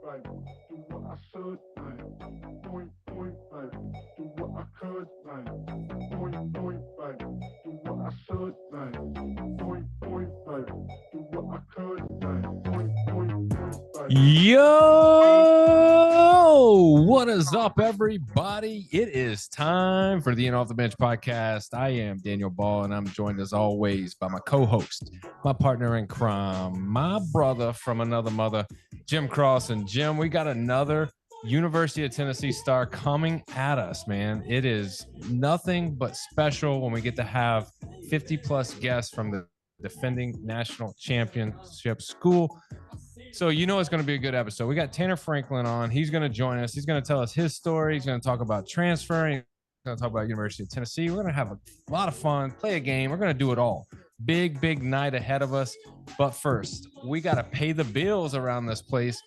babe. Do what I should, babe. Point, babe. Do what I could, babe. Point, babe. Do what I should, babe. Point, babe. Do what I could, babe. Point, babe. Yo, what is up, everybody? It is time for the In Off the Bench podcast. I am Daniel Ball, and I'm joined as always by my co-host, my partner in crime, my brother from another mother, Jim Cross. And Jim, we got another University of Tennessee star coming at us, man. It is nothing but special when we get to have 50 plus guests from the defending national championship school. So you know it's going to be a good episode. We got Tanner Franklin on. He's going to join us. He's going to tell us his story. He's going to talk about transferring. He's going to talk about University of Tennessee. We're going to have a lot of fun, play a game. We're going to do it all. Big night ahead of us. But first, we got to pay the bills around this place.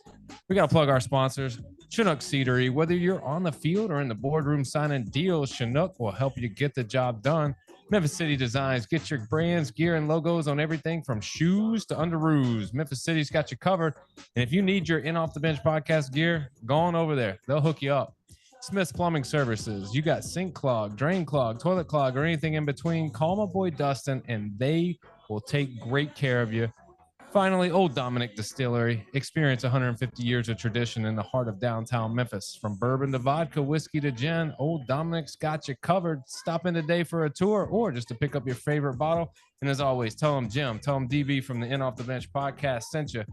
We got to plug our sponsors. Chinook Seedery. Whether you're on the field or in the boardroom signing deals, Chinook will help you get the job done. Memphis City Designs. Get your brands, gear, and logos on everything from shoes to underoos. Memphis City's got you covered. And if you need your In Off the Bench podcast gear, go on over there. They'll hook you up. Smith's Plumbing Services. You got sink clog, drain clog, toilet clog, or anything in between. Call my boy Dustin, and they will take great care of you. Finally, Old Dominic Distillery. Experience 150 years of tradition in the heart of downtown Memphis. From bourbon to vodka, whiskey to gin, Old Dominic's got you covered. Stop in today for a tour or just to pick up your favorite bottle. And as always, tell them Jim, tell them DB from the In Off the Bench podcast sent you.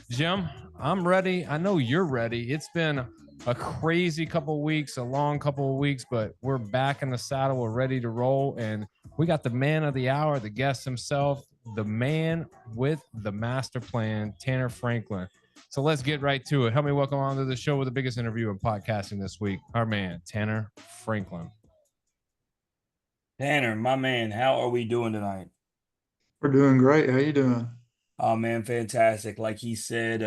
Jim, I'm ready. I know you're ready. It's been a crazy couple of weeks, a long couple of weeks, but we're back in the saddle. We're ready to roll. And we got the man of the hour, the guest himself, the man with the master plan, Tanner Franklin. So let's get right to it. Help me welcome on to the show with the biggest interview in podcasting this week, our man, Tanner Franklin. Tanner, my man, how are we doing tonight? We're doing great. How you doing? Oh, man, fantastic. Like he said,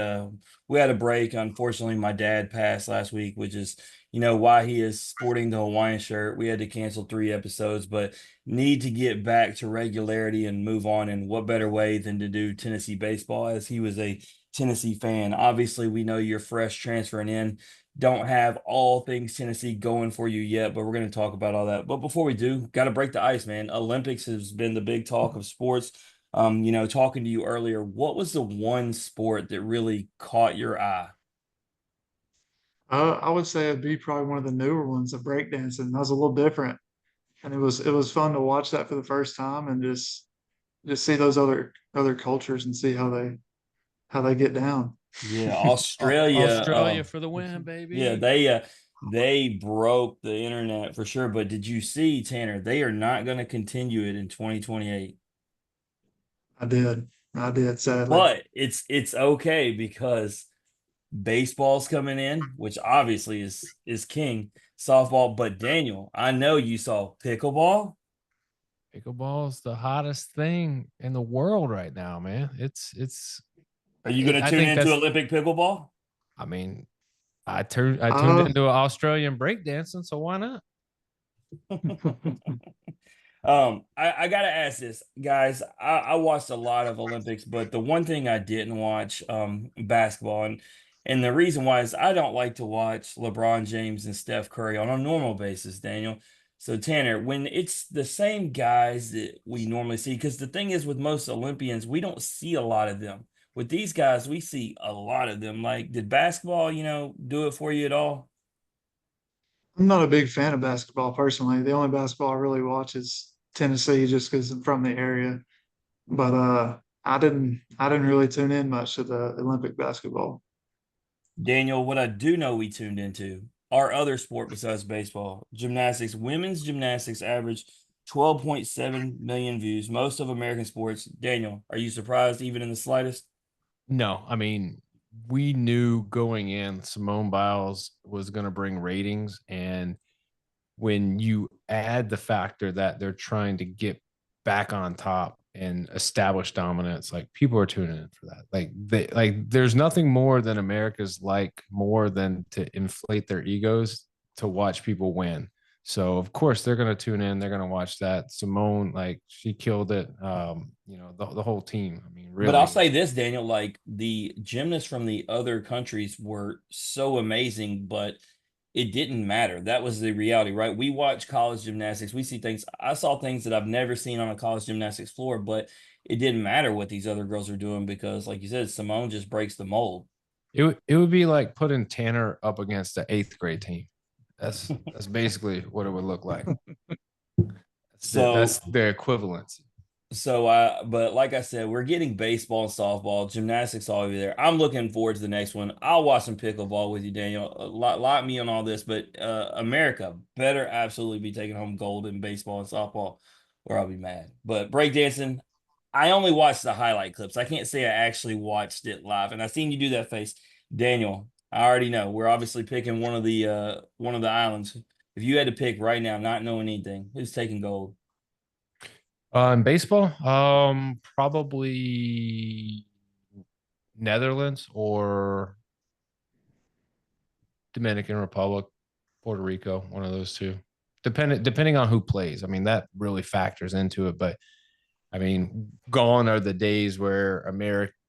we had a break. Unfortunately, my dad passed last week, which is, why he is sporting the Hawaiian shirt. We had to cancel 3 episodes, but need to get back to regularity and move on. And what better way than to do Tennessee baseball, as he was a Tennessee fan. Obviously, we know you're fresh transferring in. Don't have all things Tennessee going for you yet, but we're going to talk about all that. But before we do, got to break the ice, man. Olympics has been the big talk of sports. Talking to you earlier, what was the one sport that really caught your eye? I would say it'd be probably one of the newer ones, the breakdancing. That was a little different, and it was fun to watch that for the first time and just see those other cultures and see how they get down. Yeah, Australia for the win, baby. Yeah, they broke the internet for sure. But did you see, Tanner? They are not going to continue it in 2028. I did, sadly. But it's okay because baseball's coming in, which obviously is king. Softball, but Daniel, I know you saw pickleball. Pickleball's the hottest thing in the world right now, man. It's. Are you going to tune into Olympic pickleball? I mean, I tuned into Australian breakdancing, so why not? I gotta ask this, guys. I watched a lot of Olympics, but the one thing I didn't watch, basketball, and the reason why is I don't like to watch LeBron James and Steph Curry on a normal basis, Daniel. So Tanner, when it's the same guys that we normally see, because the thing is with most Olympians, we don't see a lot of them. With these guys, we see a lot of them. Like, did basketball, do it for you at all? I'm not a big fan of basketball personally. The only basketball I really watch is Tennessee, just because I'm from the area. But I didn't really tune in much to the Olympic basketball. Daniel, what I do know we tuned into, our other sport besides baseball, gymnastics. Women's gymnastics averaged 12.7 million views, most of American sports. Daniel, are you surprised even in the slightest? No, I mean, we knew going in Simone Biles was going to bring ratings. And when you add the factor that they're trying to get back on top and establish dominance, like, people are tuning in for that. There's nothing more than America's more than to inflate their egos to watch people win. So of course they're going to tune in. They're going to watch that. Simone, like she killed it. The whole team. I mean, But I'll really. say this, Daniel, like the gymnasts from the other countries were so amazing, but it didn't matter. That was the reality, right? We watch college gymnastics. We see things. I saw things that I've never seen on a college gymnastics floor, but it didn't matter what these other girls are doing because, like you said, Simone just breaks the mold. It would be like putting Tanner up against the eighth grade team. That's basically what it would look like. That's So the equivalency. but like I said, we're getting baseball and softball, gymnastics all over there. I'm looking forward to the next one. I'll watch some pickleball with you, Daniel. Lot me on all this, but America better absolutely be taking home gold in baseball and softball, or I'll be mad. But breakdancing, I only watched the highlight clips. I can't say I actually watched it live, and I seen you do that face, Daniel. I already know we're obviously picking one of the islands. If you had to pick right now, not knowing anything, who's taking gold? In baseball, probably Netherlands or Dominican Republic, Puerto Rico, one of those two. Depending on who plays. I mean, that really factors into it. But I mean, gone are the days where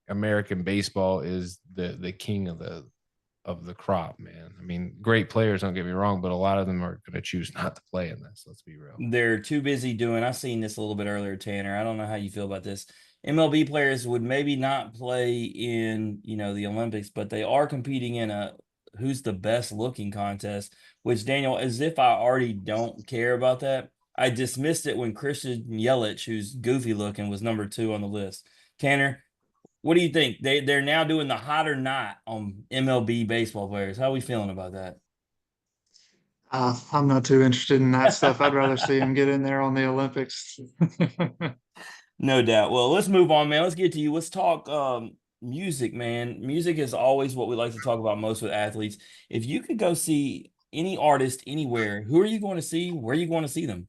American baseball is the king of the crop, man. I mean, great players, don't get me wrong, but a lot of them are going to choose not to play in this. Let's be real. They're too busy doing. I seen this a little bit earlier, Tanner. I don't know how you feel about this. MLB players would maybe not play in, the Olympics, but they are competing in a who's the best looking contest, which Daniel, as if I already don't care about that. I dismissed it when Christian Yelich, who's goofy looking, was number 2 on the list. Tanner, what do you think? They're now doing the hot or not on MLB baseball players. How are we feeling about that? I'm not too interested in that stuff. I'd rather see him get in there on the Olympics. No doubt. Well, let's move on, man. Let's get to you. Let's talk music, man. Music is always what we like to talk about most with athletes. If you could go see any artist anywhere, who are you going to see? Where are you going to see them?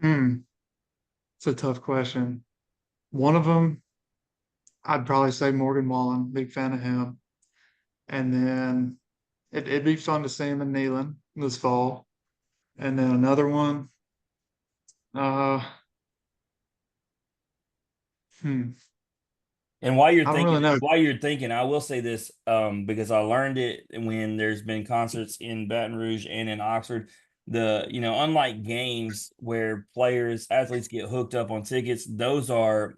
Hmm, it's a tough question. One of them, I'd probably say Morgan Wallen. Big fan of him. And then it'd be fun to see him in Neyland this fall. And then another one, uh, hmm, And while you're I don't thinking, really know. I will say this because I learned it when there's been concerts in Baton Rouge and in Oxford. Unlike games where athletes get hooked up on tickets, those are,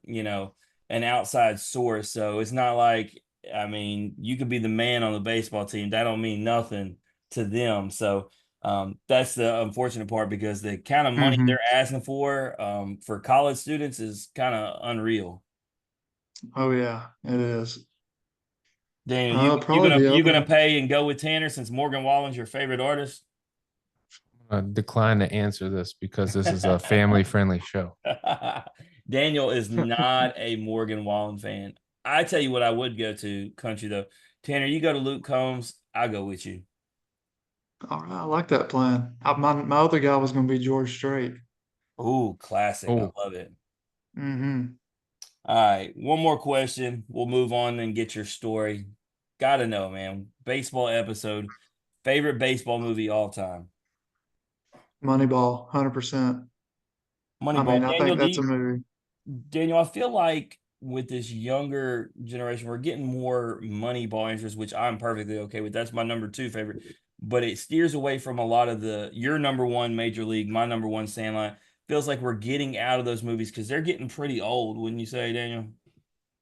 an outside source. So it's not like, I mean, you could be the man on the baseball team. That don't mean nothing to them. So that's the unfortunate part because the kind of money Hmm. they're asking for college students is kind of unreal. Oh yeah, it is. Daniel, you Probably gonna the you other gonna one. pay and go with Tanner since Morgan Wallen's your favorite artist? I decline to answer this because this is a family friendly show. Daniel is not a Morgan Wallen fan. I tell you what, I would go to country though. Tanner, you go to Luke Combs, I'll go with you. All right, I like that plan. My other guy was going to be George Strait. Ooh, classic. I Oh, love it. Hmm. All right, one more question. We'll move on and get your story. Gotta know, man. Baseball episode. Favorite baseball movie all time. Moneyball, 100%. I Moneyball. mean, I think that's a movie. Daniel, I feel like with this younger generation, we're getting more Moneyball interest, which I'm perfectly okay with. That's my number 2 favorite. But it steers away from a lot of your number 1 Major League, my number 1 Sandlot. Feels like we're getting out of those movies because they're getting pretty old, wouldn't you say, Daniel?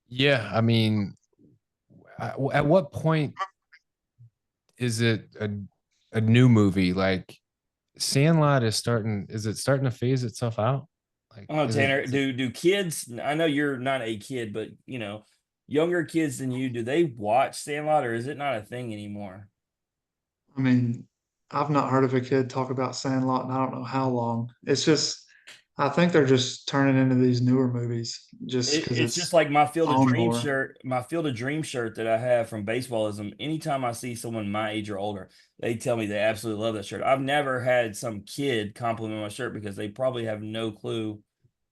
yeah. I mean, at what point is it a new movie? Like Sandlot is it starting to phase itself out? Like, Oh, is it, Tanner, is it do kids? I know you're not a kid, but younger kids than you, do they watch Sandlot or is it not a thing anymore? I mean, I've not heard of a kid talk about Sandlot in I don't know how long. It's just, I think they're just turning into these newer movies just because It's just it's like my Field of on Dreams more. shirt, my Field of Dreams shirt that I have from baseballism. Anytime I see someone my age or older, they tell me they absolutely love that shirt. I've never had some kid compliment my shirt because they probably have no clue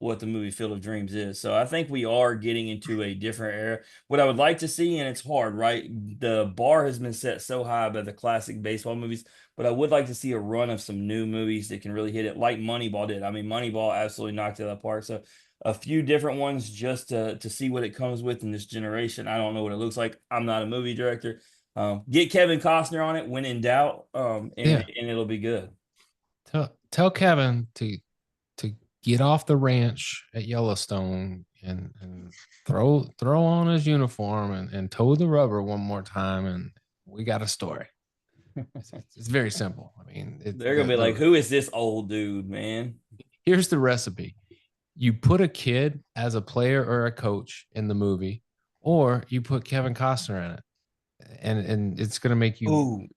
what the movie Field of Dreams is. So I think we are getting into a different era. What I would like to see, and it's hard, right? The bar has been set so high by the classic baseball movies, but I would like to see a run of some new movies that can really hit it, like Moneyball did. I mean, Moneyball absolutely knocked it out of the park. So a few different ones just to see what it comes with in this generation. I don't know what it looks like. I'm not a movie director. Get Kevin Costner on it when in doubt, and it'll be good. Tell Kevin to get off the ranch at Yellowstone and throw on his uniform and toe the rubber one more time, and we got a story. It's very simple. I mean, they're gonna be like, "Who is this old dude, man?" Here's the recipe: you put a kid as a player or a coach in the movie, or you put Kevin Costner in it, and it's gonna make you. Ooh,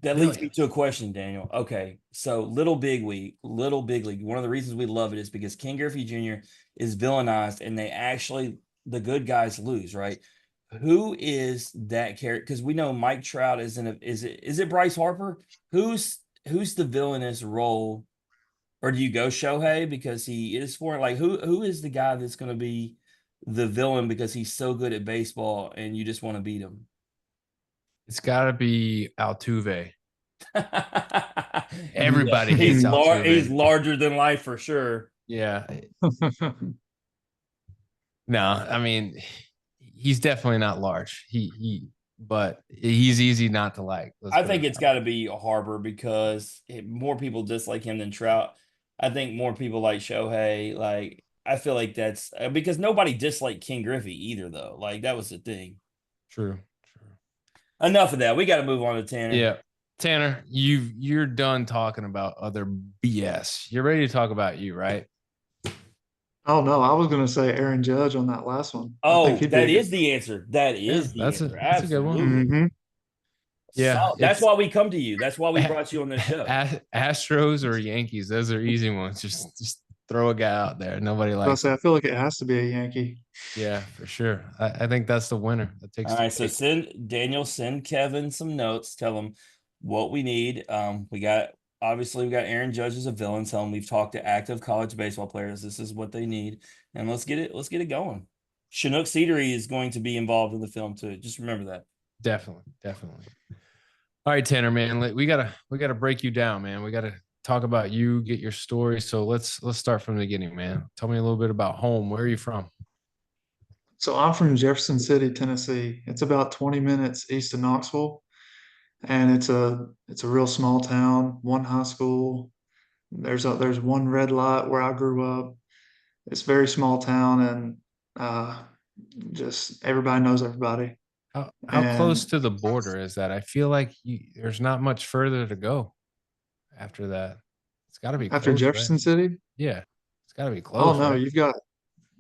that leads me to a question, Daniel. Okay, so Little Big League. One of the reasons we love it is because Ken Griffey Jr. is villainized, and the good guys lose, right? Who is that character? Because we know Mike Trout is is it Bryce Harper? Who's the villainous role? Or do you go Shohei because he is foreign? Like who is the guy that's going to be the villain because he's so good at baseball and you just want to beat him? It's got to be Altuve. Everybody hates Altuve. He's larger than life for sure. Yeah. No, I mean, he's definitely not large. But he's easy not to like. I think it's got to be Harbor because more people dislike him than Trout. I think more people like Shohei. Like, I feel like that's because nobody disliked Ken Griffey either, though. Like, that was the thing. True. Enough of that. We got to move on to Tanner. Yeah. Tanner, you're done talking about other BS. You're ready to talk about you, right? Oh no, I was going to say Aaron Judge on that last one. Oh, that is the answer. That is the answer. That's a good one. Mm-hmm. Yeah, so that's why we come to you. That's why we brought you on this show. Astros or Yankees, those are easy ones. Just throw a guy out there. Nobody likes. I feel like it has to be a Yankee. Yeah, for sure. I think that's the winner. That takes. All right, so send Kevin some notes. Tell him what we need. We got Aaron Judge as a villain. Tell him we've talked to active college baseball players. This is what they need, and let's get it going. Chinook Ceadery is going to be involved in the film too. Just remember that. Definitely. All right, Tanner, man, we gotta break you down, man. We gotta talk about you, get your story. So let's start from the beginning, man. Tell me a little bit about home. Where are you from? So I'm from Jefferson City, Tennessee. It's about 20 minutes east of Knoxville, and it's a real small town. One high school. There's one red light where I grew up. It's a very small town, and just everybody knows everybody. How close to the border is that? I feel like there's not much further to go after that. It's got to be after close, Jefferson right? City. Yeah, it's got to be close. Oh no, right?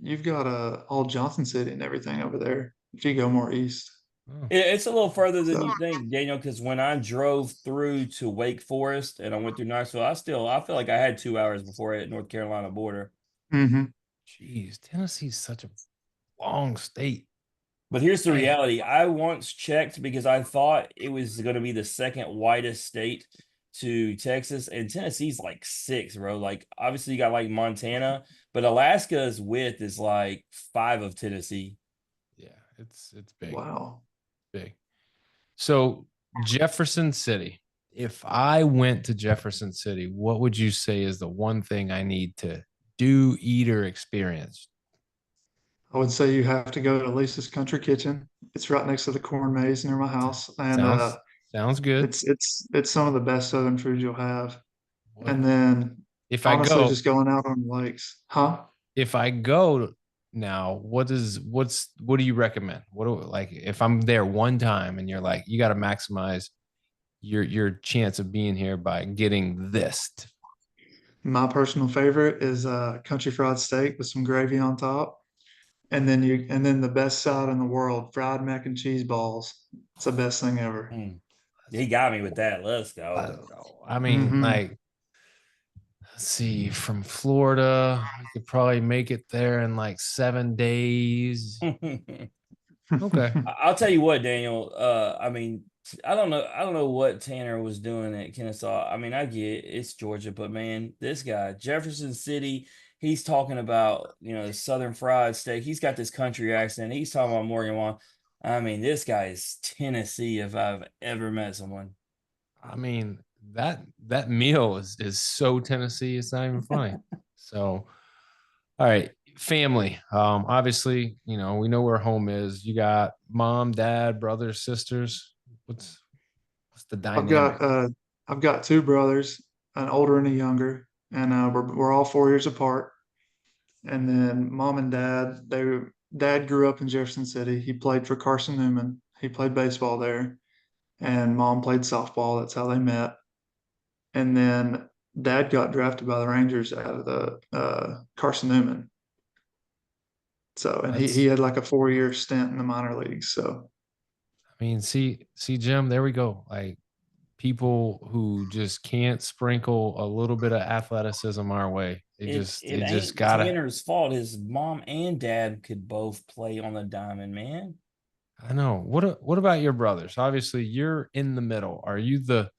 you've got all Johnson City and everything over there. If you go more east, It's a little further than you think, Daniel. Because when I drove through to Wake Forest and I went through Knoxville, I feel like I had 2 hours before I hit North Carolina border. Mm-hmm. Jeez, Tennessee's such a long state. But here's the reality. I once checked because I thought it was going to be the second widest state to Texas, and Tennessee's like 6, bro. Like, obviously you got like Montana, but Alaska's width is like 5 of Tennessee. Yeah, it's big. Wow. Big. So Jefferson City. If I went to Jefferson City, what would you say is the one thing I need to do, eat, or experience? I would say you have to go to Lisa's Country Kitchen. It's right next to the corn maze near my house, and sounds good. It's some of the best Southern food you'll have. And then if honestly, I go, just going out on the lakes, huh? If I go now, what do you recommend? Like if I'm there one time and you're like, you got to maximize your chance of being here by getting this. My personal favorite is country fried steak with some gravy on top. And then the best side in the world, fried mac and cheese balls. It's the best thing ever. He got me with that. Let's go. I mean, like, let's see, from Florida, we could probably make it there in like 7 days. Okay. I'll tell you what, Daniel. I mean, I don't know what Tanner was doing at Kennesaw. I mean, I get it's Georgia, but man, this guy, Jefferson City, he's talking about, the Southern Fried Steak. He's got this country accent. He's talking about Morgan Wallen. I mean, this guy is Tennessee if I've ever met someone. I mean, that meal is so Tennessee, it's not even funny. So, all right, family. Obviously, we know where home is. You got mom, dad, brothers, sisters. What's the I've dynamic? got uh I've got two brothers, an older and a younger, and we're all 4 years apart. And then mom and dad grew up in Jefferson City. He played for Carson Newman. He played baseball there, and mom played softball. That's how they met. And then dad got drafted by the Rangers out of the Carson Newman. So, and he That's had like a 4 year stint in the minor leagues. So, I mean, see, Jim, there we go. Like people who just can't sprinkle a little bit of athleticism our way. They It just it they just ain't gotta. Tanner's fault. His mom and dad could both play on the diamond, man. I know. What about your brothers? Obviously, you're in the middle. Are you the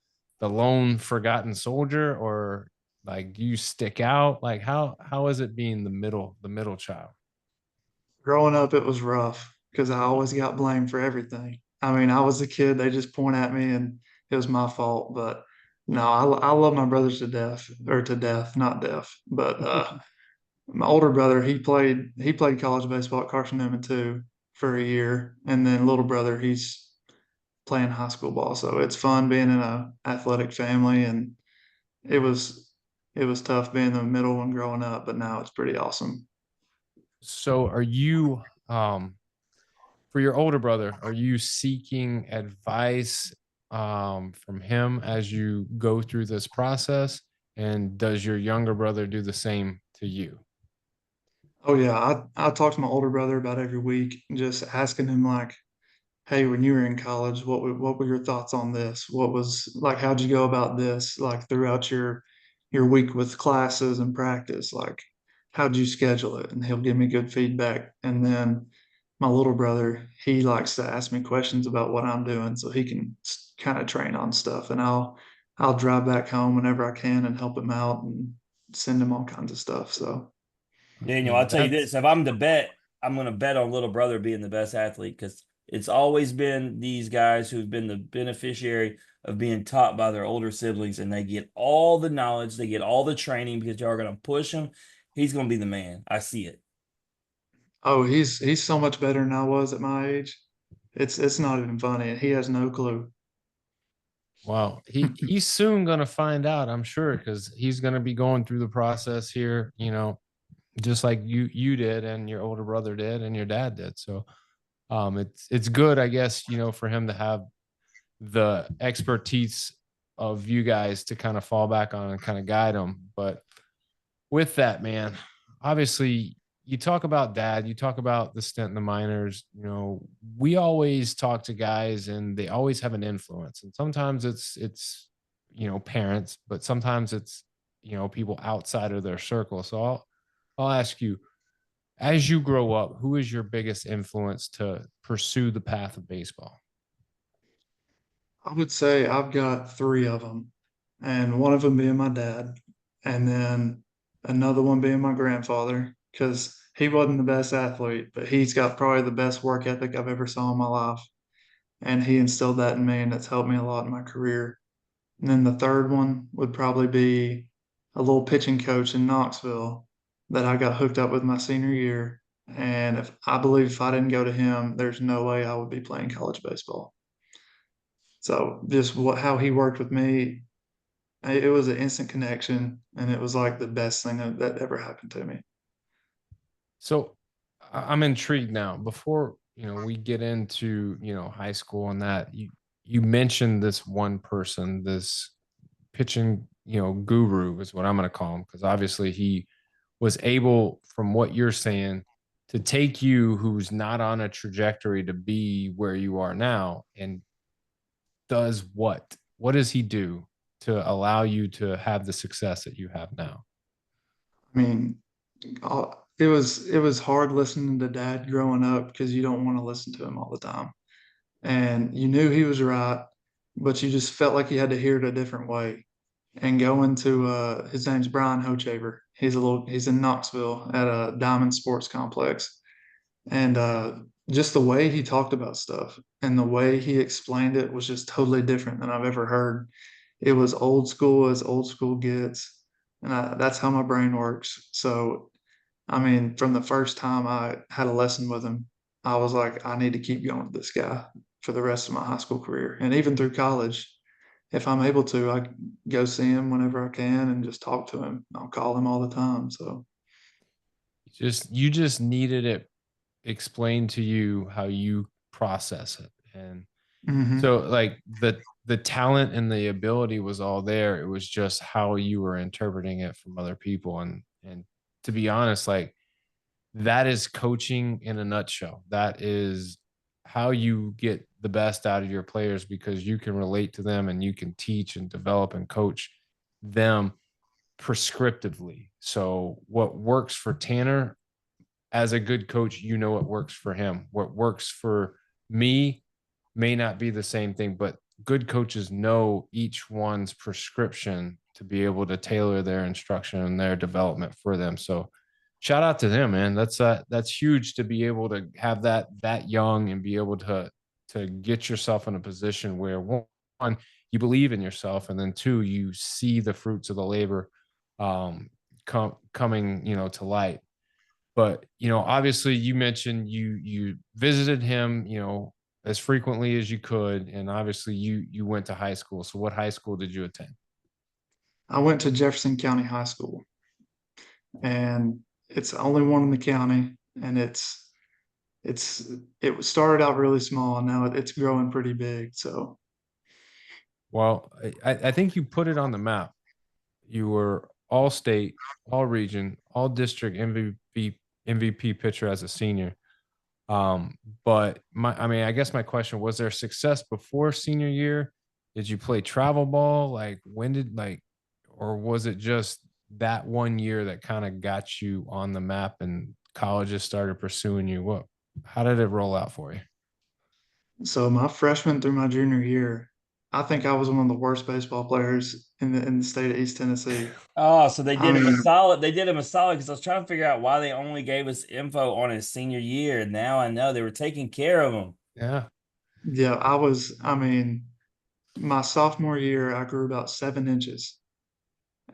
lone forgotten soldier, or like do you stick out? Like how is it being the middle child? growing up, it was rough because I always got blamed for everything. I mean, I was a kid, they just point at me and it was my fault. But no, I love my brothers to death, not death. But my older brother, he played college baseball at Carson Newman too for a year, and then little brother, he's playing high school ball. So it's fun being in a athletic family, and it was it was tough being the middle one growing up, but now it's pretty awesome. So are you for your older brother, are you seeking advice from him as you go through this process? And does your younger brother do the same to you? Oh yeah, I talk to my older brother about every week, just asking him like, "Hey, when you were in college, what were your thoughts on this? What was like, how'd you go about this? Like throughout your week with classes and practice, like how'd you schedule it?" And he'll give me good feedback. And then my little brother, he likes to ask me questions about what I'm doing, so he can kind of train on stuff. And I'll drive back home whenever I can and help him out and send him all kinds of stuff. So. I Daniel, I'll mean, tell you this: if I'm to bet, I'm going to bet on little brother being the best athlete because it's always been these guys who've been the beneficiary of being taught by their older siblings, and they get all the knowledge, they get all the training because y'all are going to push him. He's going to be the man. I see it. Oh, he's so much better than I was at my age. It's not even funny. He has no clue. well, he's soon gonna find out, I'm sure, because he's gonna be going through the process here, just like you did, and your older brother did, and your dad did. So, it's good, I guess, for him to have the expertise of you guys to kind of fall back on and kind of guide him. But with that, man, obviously you talk about dad, you talk about the stint in the minors, we always talk to guys and they always have an influence. And sometimes it's parents, but sometimes it's people outside of their circle. So I'll ask you, as you grow up, who is your biggest influence to pursue the path of baseball? I would say I've got three of them, and one of them being my dad, and then another one being my grandfather, because he wasn't the best athlete, but he's got probably the best work ethic I've ever saw in my life, and he instilled that in me, and that's helped me a lot in my career. And then the third one would probably be a little pitching coach in Knoxville that I got hooked up with my senior year. And if I didn't go to him, there's no way I would be playing college baseball. So just how he worked with me, it was an instant connection, and it was like the best thing that ever happened to me. So I'm intrigued now. Before we get into high school and that you mentioned this one person, this pitching guru is what I'm going to call him, because obviously he was able, from what you're saying, to take you who's not on a trajectory to be where you are now, and does what? What does he do to allow you to have the success that you have now? I mean, it was hard listening to dad growing up because you don't want to listen to him all the time. And you knew he was right, but you just felt like you had to hear it a different way. And going to his name's Brian Hochaver. He's in Knoxville at a Diamond Sports Complex. And just the way he talked about stuff and the way he explained it was just totally different than I've ever heard. It was old school as old school gets. And that's how my brain works. So, I mean, from the first time I had a lesson with him, I was like, I need to keep going with this guy for the rest of my high school career. And even through college, if I'm able to, I go see him whenever I can and just talk to him. I'll call him all the time. So, You just needed it explained to you how you process it. And mhm. so like the talent and the ability was all there. It was just how you were interpreting it from other people. And to be honest, like that is coaching in a nutshell. That is how you get the best out of your players because you can relate to them and you can teach and develop and coach them prescriptively. So what works for Tanner as a good coach, you know what works for him. What works for me may not be the same thing, but good coaches know each one's prescription to be able to tailor their instruction and their development for them. So shout out to them, man. That's huge to be able to have that young and be able to get yourself in a position where one, you believe in yourself, and then two, you see the fruits of the labor coming, to light. But obviously, you mentioned you visited him, as frequently as you could, and obviously you went to high school. So, what high school did you attend? I went to Jefferson County High School, and it's the only one in the county, and it's it started out really small, and now it's growing pretty big. So Well, I think you put it on the map. You were all state, all region, all district MVP pitcher as a senior. But I guess my question was there success before senior year? Did you play travel ball? Like when did or was it just that one year that kind of got you on the map and colleges started pursuing you? How did it roll out for you? so my freshman through my junior year, I think I was one of the worst baseball players in the state of East Tennessee. Oh, so they I did him a mean, solid. They did him a solid because I was trying to figure out why they only gave us info on his senior year. Now I know they were taking care of him. Yeah. yeah, I mean, my sophomore year, I grew about 7 inches,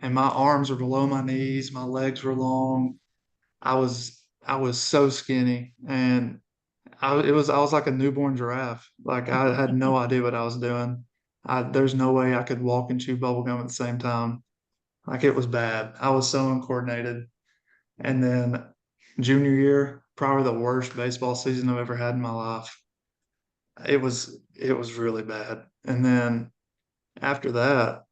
and my arms were below my knees, my legs were long. I was so skinny, and I was like a newborn giraffe. Like I had no idea what I was doing. There's no way I could walk and chew bubble gum at the same time. Like it was bad. I was so uncoordinated. And then junior year, probably the worst baseball season I've ever had in my life. It was really bad. And then after that,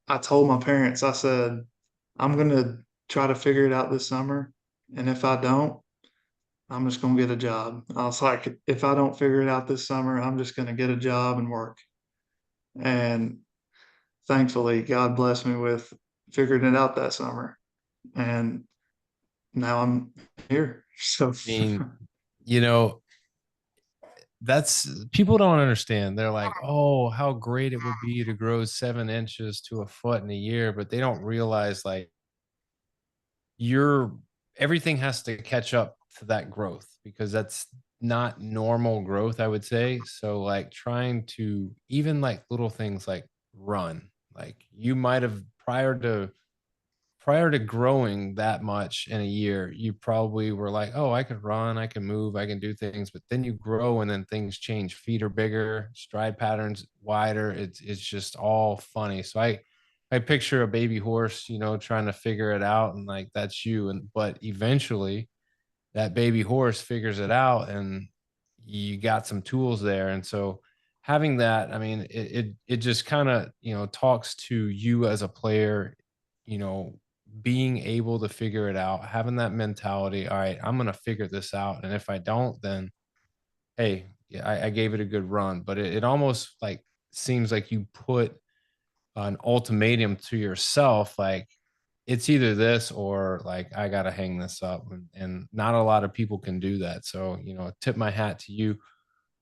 I told my parents, I said, I'm gonna try to figure it out this summer. And if I don't, I'm just gonna get a job. I was like, if I don't figure it out this summer, I'm just gonna get a job and work. And thankfully, God blessed me with figuring it out that summer. And now I'm here. So I mean, you know, that's people don't understand. They're like, oh, how great it would be to grow 7 inches to a foot in a year, but they don't realize like you're everything has to catch up to that growth because that's not normal growth, I would say. So like trying to even like little things like run, like you might have prior to growing that much in a year, you probably were like, oh, I can run, I can move, I can do things. But then you grow and then things change. Feet are bigger, stride patterns wider. It's just all funny. So I picture a baby horse, trying to figure it out, and like that's you. And but eventually that baby horse figures it out and you got some tools there. And so having that, I mean, it just kind of, talks to you as a player, you know, being able to figure it out, having that mentality. All right, I'm going to figure this out. And if I don't, then hey, yeah, I gave it a good run. But it almost like seems like you put an ultimatum to yourself, like it's either this or like I gotta hang this up, and not a lot of people can do that. So tip my hat to you.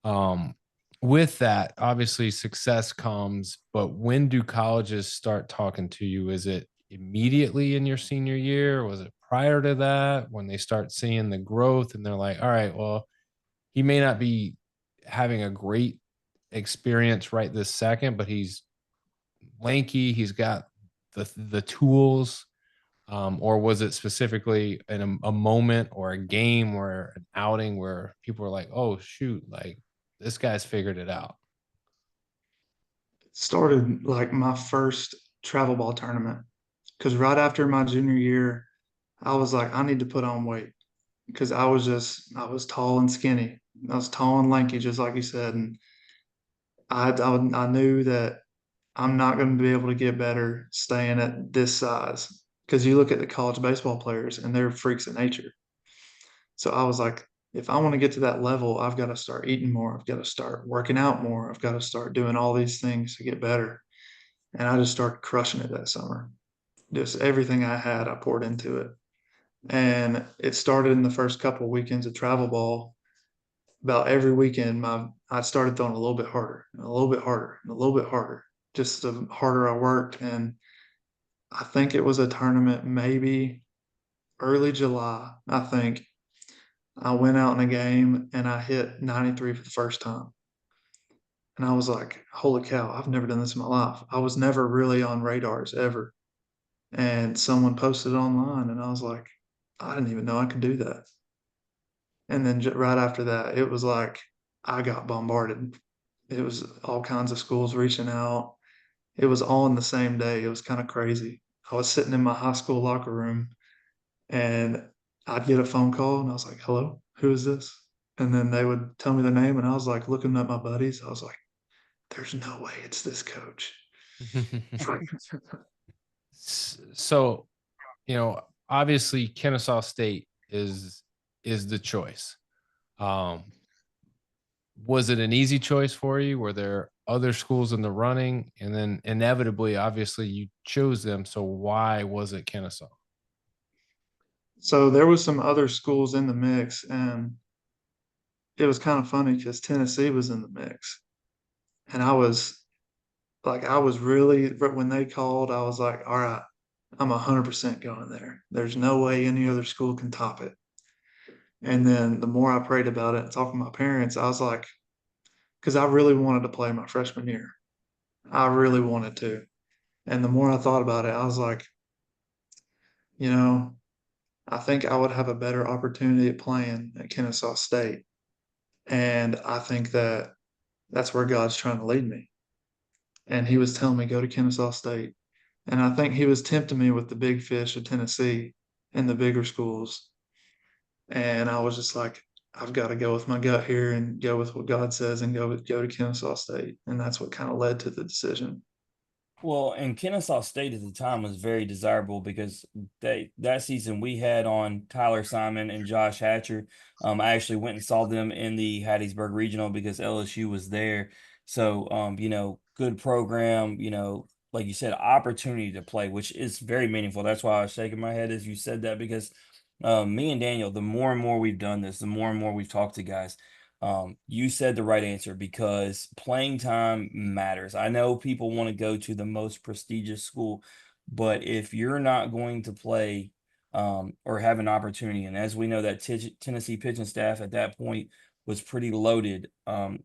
Um, with that, obviously success comes, but when do colleges start talking to you? Is it immediately in your senior year? Was it prior to that when they start seeing the growth and they're like, all right, well, he may not be having a great experience right this second, but he's lanky, he's got the tools, or was it specifically in a moment or a game or an outing where people were like, "Oh shoot, like this guy's figured it out"? Started like my first travel ball tournament because right after my junior year, I was like, I need to put on weight because I was tall and skinny. I was tall and lanky, just like you said. And I knew that I'm not going to be able to get better staying at this size because you look at the college baseball players and they're freaks of nature. So I was like, if I want to get to that level, I've got to start eating more. I've got to start working out more. I've got to start doing all these things to get better. And I just started crushing it that summer. Just everything I had, I poured into it. And it started in the first couple of weekends of travel ball. About every weekend, I started throwing a little bit harder, and a little bit harder, and a little bit harder. Just the harder I worked. And I think it was a tournament, maybe early July, I think. I went out in a game and I hit 93 for the first time. And I was like, holy cow, I've never done this in my life. I was never really on radars ever. And someone posted it online and I was like, I didn't even know I could do that. And then right after that, it was like I got bombarded. It was all kinds of schools reaching out. It was all in the same day. It was kind of crazy. I was sitting in my high school locker room and I'd get a phone call and I was like, hello, who is this? And then they would tell me their name and I was like looking at my buddies. I was like, there's no way it's this coach. So, obviously Kennesaw State is the choice. Um, was it an easy choice for you? Were there other schools in the running? And then inevitably, obviously, you chose them. So why was it Kennesaw? So there was some other schools in the mix and it was kind of funny because Tennessee was in the mix. And I was really, when they called, I was like, all right, I'm 100% going there. There's no way any other school can top it. And then the more I prayed about it and talked to my parents, I was like, because I really wanted to play my freshman year. I really wanted to. And the more I thought about it, I was like, you know, I think I would have a better opportunity at playing at Kennesaw State. And I think that that's where God's trying to lead me. And he was telling me, go to Kennesaw State. And I think he was tempting me with the big fish of Tennessee and the bigger schools. And I was just like, I've got to go with my gut here and go with what God says and go to Kennesaw State. And that's what kind of led to the decision. Well, and Kennesaw State at the time was very desirable because that season we had on Tyler Simon and Josh Hatcher. I actually went and saw them in the Hattiesburg Regional because LSU was there. So, good program, like you said, opportunity to play, which is very meaningful. That's why I was shaking my head as you said that because me and Daniel, the more and more we've done this, the more and more we've talked to guys, you said the right answer because playing time matters. I know people want to go to the most prestigious school, but if you're not going to play or have an opportunity, and as we know that Tennessee pitching staff at that point was pretty loaded,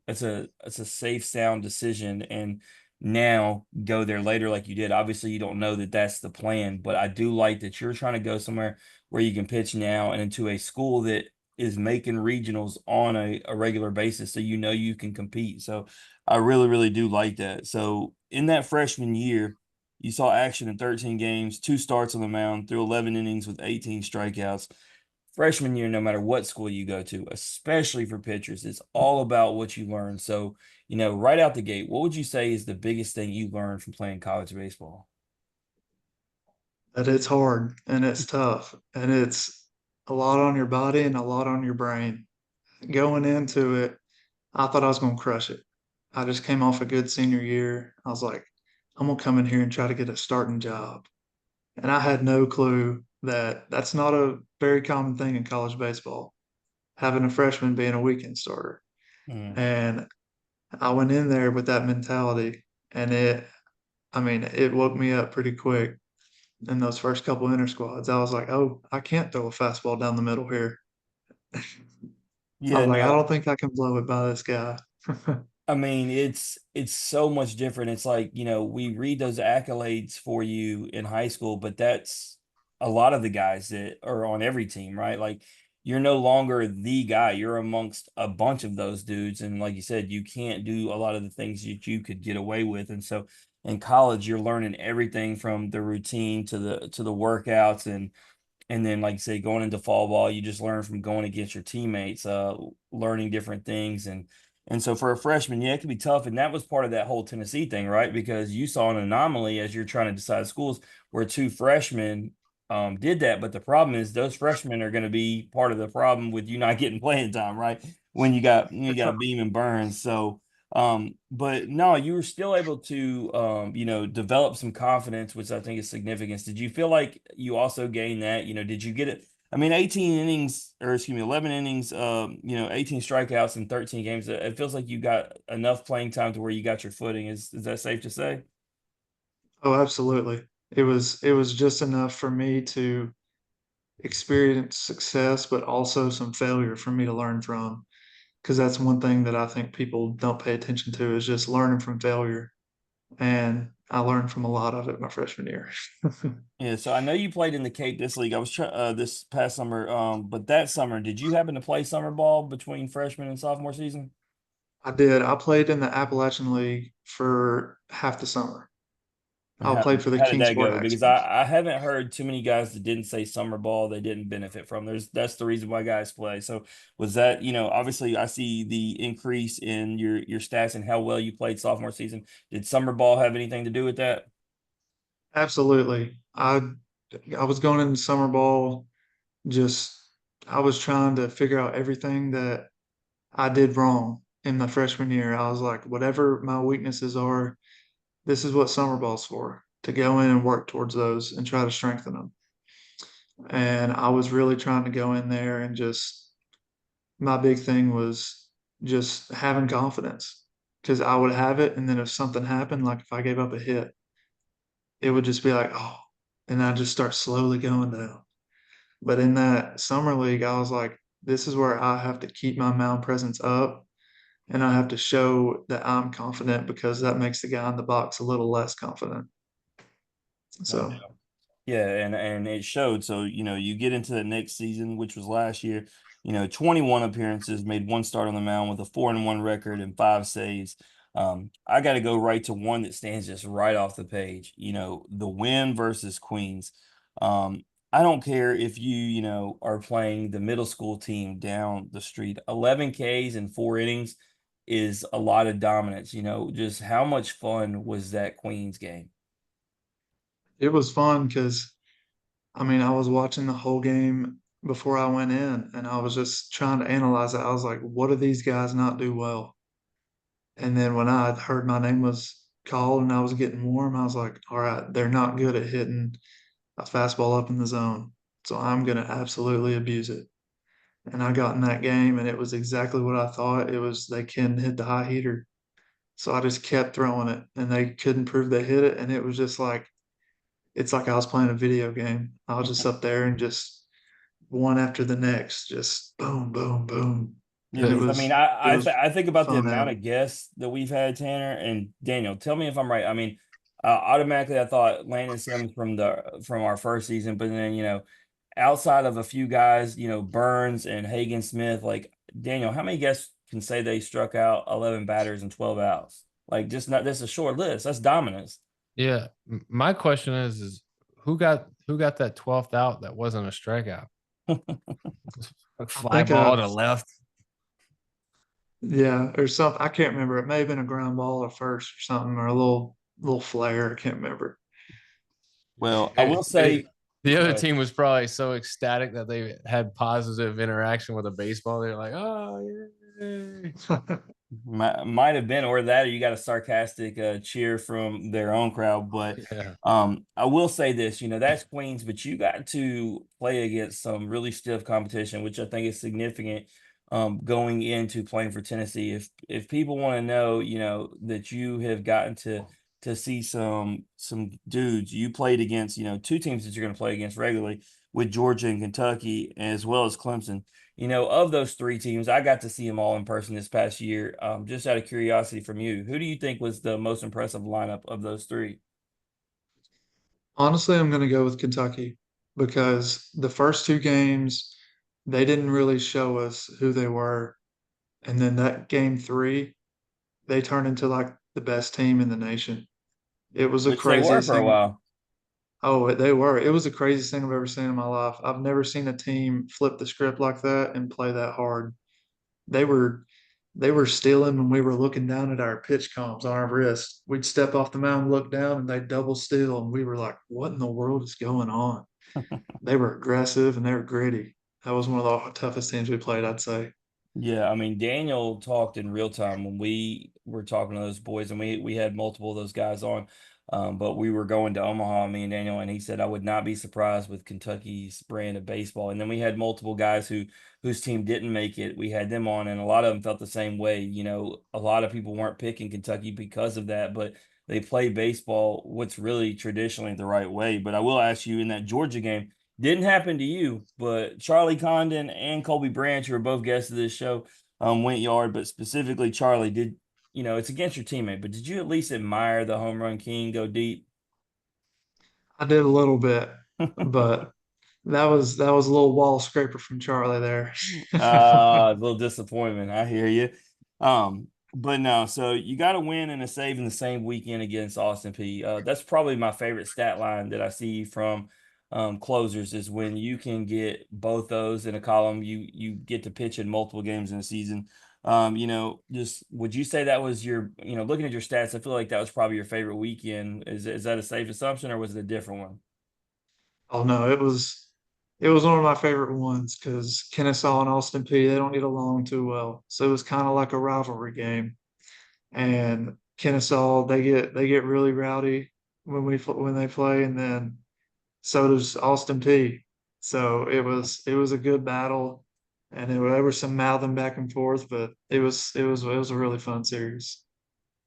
it's a safe, sound decision. And now go there later like you did. Obviously, you don't know that that's the plan, but I do like that you're trying to go somewhere where you can pitch now and into a school that is making regionals on a regular basis so you can compete. So I really, really do like that. So in that freshman year, you saw action in 13 games, 2 starts on the mound, through 11 innings with 18 strikeouts. Freshman year, no matter what school you go to, especially for pitchers, it's all about what you learn. So, right out the gate, what would you say is the biggest thing you learned from playing college baseball? That it's hard and it's tough and it's a lot on your body and a lot on your brain. Going into it, I thought I was going to crush it. I just came off a good senior year. I was like, I'm going to come in here and try to get a starting job. And I had no clue that that's not a very common thing in college baseball, having a freshman being a weekend starter. Mm. And I went in there with that mentality and it woke me up pretty quick. in those first couple inter squads. I was like, oh, I can't throw a fastball down the middle here. I Yeah, was like, I no, don't think I can blow it by this guy. I mean, it's so much different. It's like, we read those accolades for you in high school, but that's a lot of the guys that are on every team, right? Like you're no longer the guy. You're amongst a bunch of those dudes. And like you said, you can't do a lot of the things that you could get away with. And so in college, you're learning everything from the routine to the workouts and then, like you say, going into fall ball, you just learn from going against your teammates, learning different things. And so for a freshman, yeah, it could be tough. And that was part of that whole Tennessee thing, right? Because you saw an anomaly as you're trying to decide schools where two freshmen did that. But the problem is those freshmen are going to be part of the problem with you not getting playing time, right? When you got Beam and Burns. So but no, you were still able to develop some confidence, which I think is significant. Did you feel like you also gained that? Did you get it? I mean, 18 innings, or excuse me, 11 innings, 18 strikeouts in 13 games. It feels like you got enough playing time to where you got your footing. Is that safe to say? Oh, absolutely. It was just enough for me to experience success, but also some failure for me to learn from. Because that's one thing that I think people don't pay attention to is just learning from failure. And I learned from a lot of it my freshman year. Yeah, so I know you played in the Cape this league. I was this past summer, but that summer, did you happen to play summer ball between freshman and sophomore season? I did. I played in the Appalachian League for half the summer. And I How played for the how did that Kingsport go? Because Axemen. I haven't heard too many guys that didn't say summer ball they didn't benefit from. That's the reason why guys play. So was that, obviously I see the increase in your stats and how well you played sophomore season. Did summer ball have anything to do with that? Absolutely. I was going into summer ball just I was trying to figure out everything that I did wrong in my freshman year. I was like, whatever my weaknesses are, this is what summer ball's for, to go in and work towards those and try to strengthen them. And I was really trying to go in there and just, my big thing was just having confidence because I would have it. And then if something happened, like if I gave up a hit, it would just be like, oh, and I just start slowly going down. But in that summer league, I was like, this is where I have to keep my mound presence up and I have to show that I'm confident because that makes the guy in the box a little less confident. No So doubt. Yeah, and it showed. So, you get into the next season, which was last year, 21 appearances, made one start on the mound with a 4-1 record and 5 saves. I got to go right to one that stands just right off the page, the win versus Queens. I don't care if are playing the middle school team down the street. 11 Ks in 4 innings is a lot of dominance. Just how much fun was that Queens game? it was fun because, I mean, I was watching the whole game before I went in and I was just trying to analyze it. I was like, what do these guys not do well? And then when I heard my name was called and I was getting warm, I was like, all right, they're not good at hitting a fastball up in the zone. So I'm going to absolutely abuse it. And I got in that game and it was exactly what I thought. It was they can hit the high heater. So I just kept throwing it and they couldn't prove they hit it. And it was just like, it's like I was playing a video game. I was just up there and just one after the next, just boom, boom, boom. Yeah, And it because I mean, was, it I was I think about the fun amount out. of guests that we've had, Tanner and Daniel. Tell me if I'm right. I mean, automatically I thought Landon Sims from our first season, but then outside of a few guys, Burns and Hagen Smith, like Daniel, how many guests can say they struck out 11 batters and 12 outs? Like, just not that's a short list. That's dominance. Yeah. My question is who got that 12th out that wasn't a strikeout? A I fly think, ball to left. yeah, or something. I can't remember. It may have been a ground ball or first or something, or a little flare. I can't remember. Well, I will They- say, the go other ahead. team was probably so ecstatic that they had positive interaction with a baseball. They're like, oh, yay. Might have been, or that, or you got a sarcastic cheer from their own crowd. But Yeah. I will say this, that's Queens, but you got to play against some really stiff competition, which I think is significant going into playing for Tennessee. If people want to know, that you have gotten to to see some dudes you played against, two teams that you're going to play against regularly with Georgia and Kentucky, as well as Clemson. Of those three teams, I got to see them all in person this past year. Just out of curiosity from you, who do you think was the most impressive lineup of those three? Honestly, I'm going to go with Kentucky because the first two games, they didn't really show us who they were. And then that game three, they turned into like the best team in the nation. It was the Which they were craziest for a thing. while. Oh, they were. It was the craziest thing I've ever seen in my life. I've never seen a team flip the script like that and play that hard. They were they were stealing when we were looking down at our pitch comps on our wrist. We'd step off the mound, look down, and they'd double steal, and we were like, "What in the world is going on?" They were aggressive and they were gritty. That was one of the toughest teams we played, I'd say. Yeah, I mean, Daniel talked in real time when we were talking to those boys, and we had multiple of those guys on. But we were going to Omaha, me and Daniel, and he said I would not be surprised with Kentucky's brand of baseball. And then we had multiple guys whose team didn't make it. We had them on, and a lot of them felt the same way. A lot of people weren't picking Kentucky because of that, but they play baseball what's really traditionally the right way. But I will ask you, in that Georgia game, didn't happen to you, but Charlie Condon and Colby Branch, who are both guests of this show, went yard. But specifically, Charlie did. It's against your teammate, but did you at least admire the home run king go deep? I did a little bit, but that was a little wall scraper from Charlie there. A little disappointment. I hear you. But no, so you got to win and a save in the same weekend against Austin P. That's probably my favorite stat line that I see from closers is when you can get both those in a column. You get to pitch in multiple games in a season. Just would you say that was your, looking at your stats, I feel like that was probably your favorite weekend. Is that a safe assumption or was it a different one? Oh no, it was one of my favorite ones because Kennesaw and Austin P they don't get along too well, so it was kind of like a rivalry game. And Kennesaw they get really rowdy when they play, and then so does Austin P. So it was a good battle, and there was some mouthing back and forth, but it was a really fun series.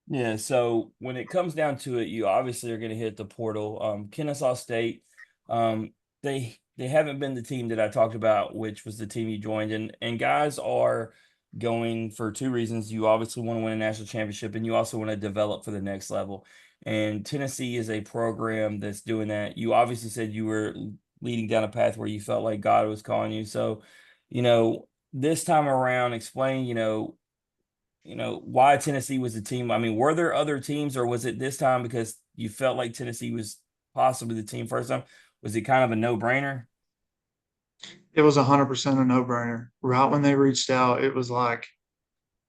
Yeah, so when it comes down to it, you obviously are going to hit the portal. Kennesaw State, um, they haven't been the team that I talked about, which was the team you joined, and guys are going for two reasons. You obviously want to win a national championship, and you also want to develop for the next level. And Tennessee is a program that's doing that. You obviously said you were leading down a path where you felt like God was calling you. So, this time around, explain, why Tennessee was the team. I mean, were there other teams, or was it this time because you felt like Tennessee was possibly the team first time? Was it kind of a no-brainer? It was 100% a no-brainer. Right when they reached out, it was like,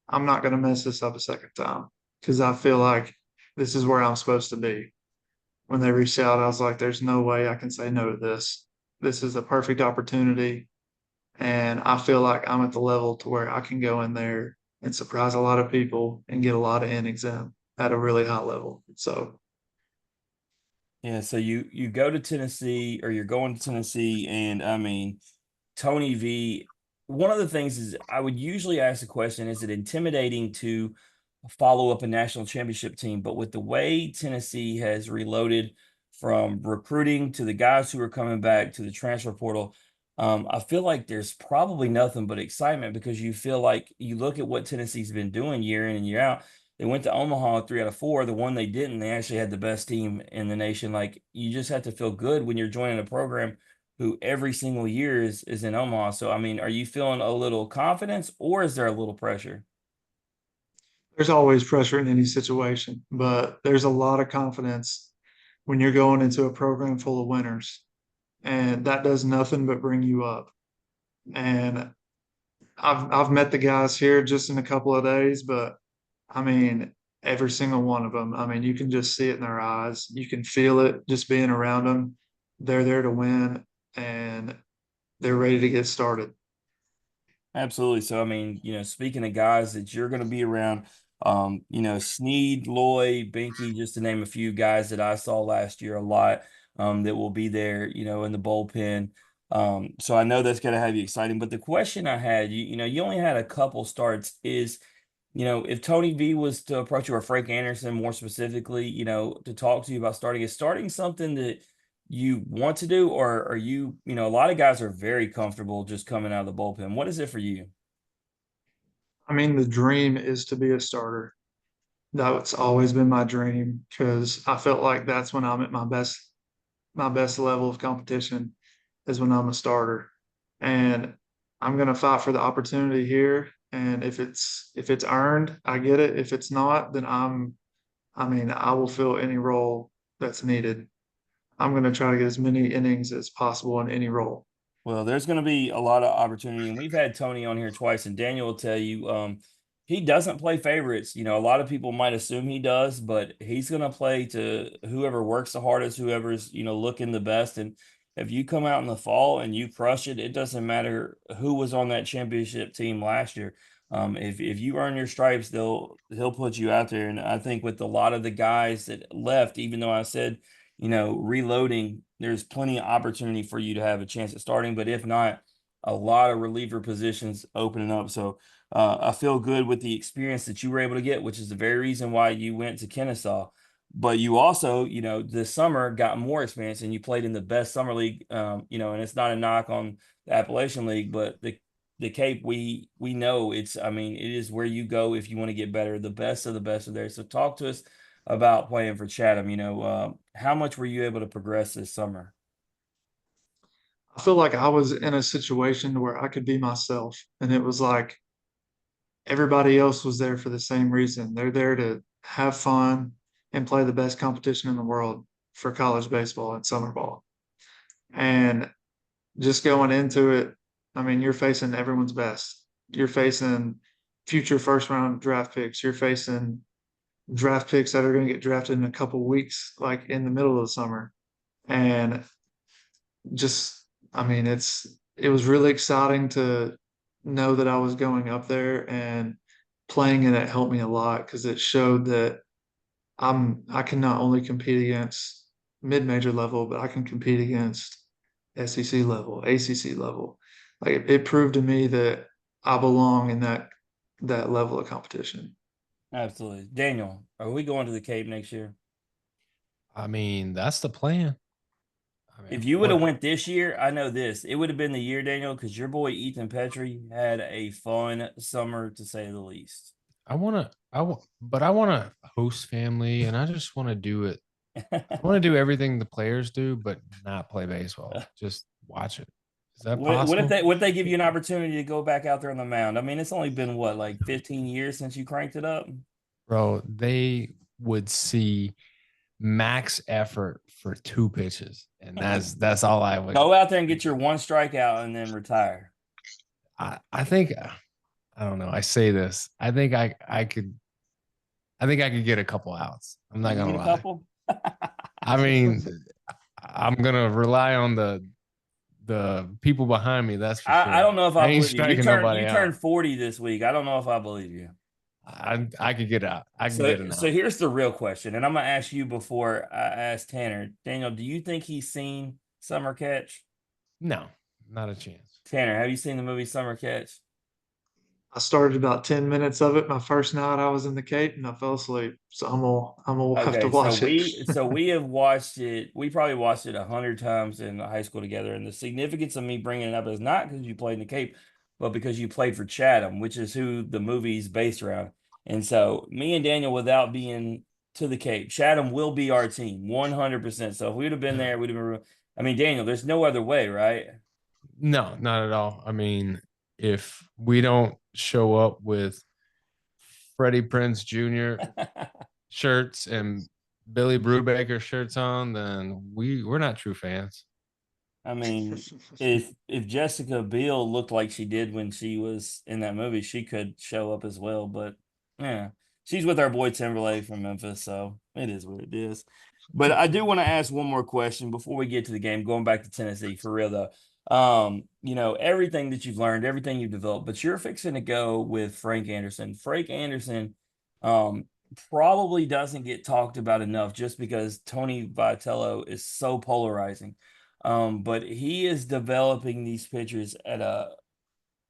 I'm not going to mess this up a second time because I feel like this is where I'm supposed to be. When they reached out, I was like, there's no way I can say no to this. This is a perfect opportunity. And I feel like I'm at the level to where I can go in there and surprise a lot of people and get a lot of innings in at a really high level. So Yeah, so you go to Tennessee, or you're going to Tennessee, and I mean, Tony V, one of the things is I would usually ask the question, is it intimidating to follow up a national championship team? But with the way Tennessee has reloaded from recruiting to the guys who are coming back to the transfer portal, I feel like there's probably nothing but excitement because you feel like you look at what Tennessee's been doing year in and year out. They went to Omaha 3 out of 4. The one they didn't, they actually had the best team in the nation. Like you just have to feel good when you're joining a program who every single year is in Omaha. So I mean, are you feeling a little confidence or is there a little pressure? there's always pressure in any situation, but there's a lot of confidence when you're going into a program full of winners. And that does nothing but bring you up. And I've met the guys here just in a couple of days, but I mean, every single one of them. I mean, you can just see it in their eyes. You can feel it just being around them. They're there to win and they're ready to get started. Absolutely. So, I mean, speaking of guys that you're going to be around, Sneed, Loy, Binky, just to name a few guys that I saw last year a lot, that will be there, in the bullpen. So I know that's going to have you exciting. But the question I had, you only had a couple starts. Is if Tony V was to approach you, or Frank Anderson more specifically, to talk to you about starting, is starting something that you want to do, or are you, a lot of guys are very comfortable just coming out of the bullpen. What is it for you? I mean, the dream is to be a starter. That's always been my dream because I felt like that's when I'm at my best level of competition is when I'm a starter. And I'm gonna fight for the opportunity here. And if it's earned, I get it. If it's not, then I mean, I will fill any role that's needed. I'm gonna try to get as many innings as possible in any role. Well, there's going to be a lot of opportunity, and we've had Tony on here twice, and Daniel will tell you he doesn't play favorites. A lot of people might assume he does, but he's going to play to whoever works the hardest, whoever's looking the best. And if you come out in the fall and you crush it, it doesn't matter who was on that championship team last year. If you earn your stripes, he'll put you out there. And I think with a lot of the guys that left, even though I said reloading, there's plenty of opportunity for you to have a chance at starting. But if not, a lot of reliever positions opening up. So I feel good with the experience that you were able to get, which is the very reason why you went to Kennesaw. But you also, this summer got more experience, and you played in the best summer league. And it's not a knock on the Appalachian League, but the Cape, we know it is where you go if you want to get better. The best of the best are there. So talk to us about playing for Chatham. How much were you able to progress this summer? I feel like I was in a situation where I could be myself, and it was like everybody else was there for the same reason. They're there to have fun and play the best competition in the world for college baseball and summer ball. And just going into it, I mean, you're facing everyone's best. You're facing future first round draft picks. You're facing draft picks that are going to get drafted in a couple of weeks, like in the middle of the summer. And just, I mean, it was really exciting to know that I was going up there and playing in it helped me a lot because it showed that I can not only compete against mid-major level, but I can compete against SEC level, ACC level. Like it proved to me that I belong in that level of competition. Absolutely. Daniel, are we going to the Cape next year? I mean, that's the plan. I mean, If you would have went this year, I know this. It would have been the year, Daniel, because your boy Ethan Petrie had a fun summer, to say the least. but I want to host family, and I just want to do it. I want to do everything the players do, but not play baseball. Just watch it. Is that What if possible? they give you an opportunity to go back out there on the mound? I mean, it's only been what, like 15 years since you cranked it up? Bro, they would see max effort for 2 pitches, and that's all I would. Go out there and get your one strikeout and then retire. I think I don't know. I say this. I think I could get a couple outs. I'm not You gonna get a lie. couple? I mean, I'm gonna rely on the people behind me. That's for sure. I don't know if I I ain't believe you. striking nobody You out. turned 40 this week. I don't know if I believe you. I could get out. I can get an out. So here's the real question, and I'm gonna ask you before I ask Tanner. Daniel, do you think he's seen Summer Catch? No, not a chance. Tanner, have you seen the movie Summer Catch? I started about 10 minutes of it my first night I was in the Cape and I fell asleep. So I'm gonna have to Okay, watch it. so we have watched it. We probably watched it 100 times in high school together. And the significance of me bringing it up is not because you played in the Cape, but because you played for Chatham, which is who the movie's based around. And so me and Daniel, without being to the Cape, Chatham will be our team 100%. So if we'd have been there, we'd have been. I mean, Daniel, there's no other way, right? No, not at all. I mean, if we don't show up with Freddie Prince Jr. shirts and Billy Brubaker shirts on, then we're not true fans. I mean, if Jessica Biel looked like she did when she was in that movie, she could show up as well. But yeah, she's with our boy Timberlake from Memphis, so it is what it is. But I do want to ask one more question before we get to the game. Going back to Tennessee for real though, everything that you've learned, everything you've developed, but you're fixing to go with Frank Anderson. Frank Anderson, probably doesn't get talked about enough just because Tony Vitello is so polarizing. But he is developing these pitchers at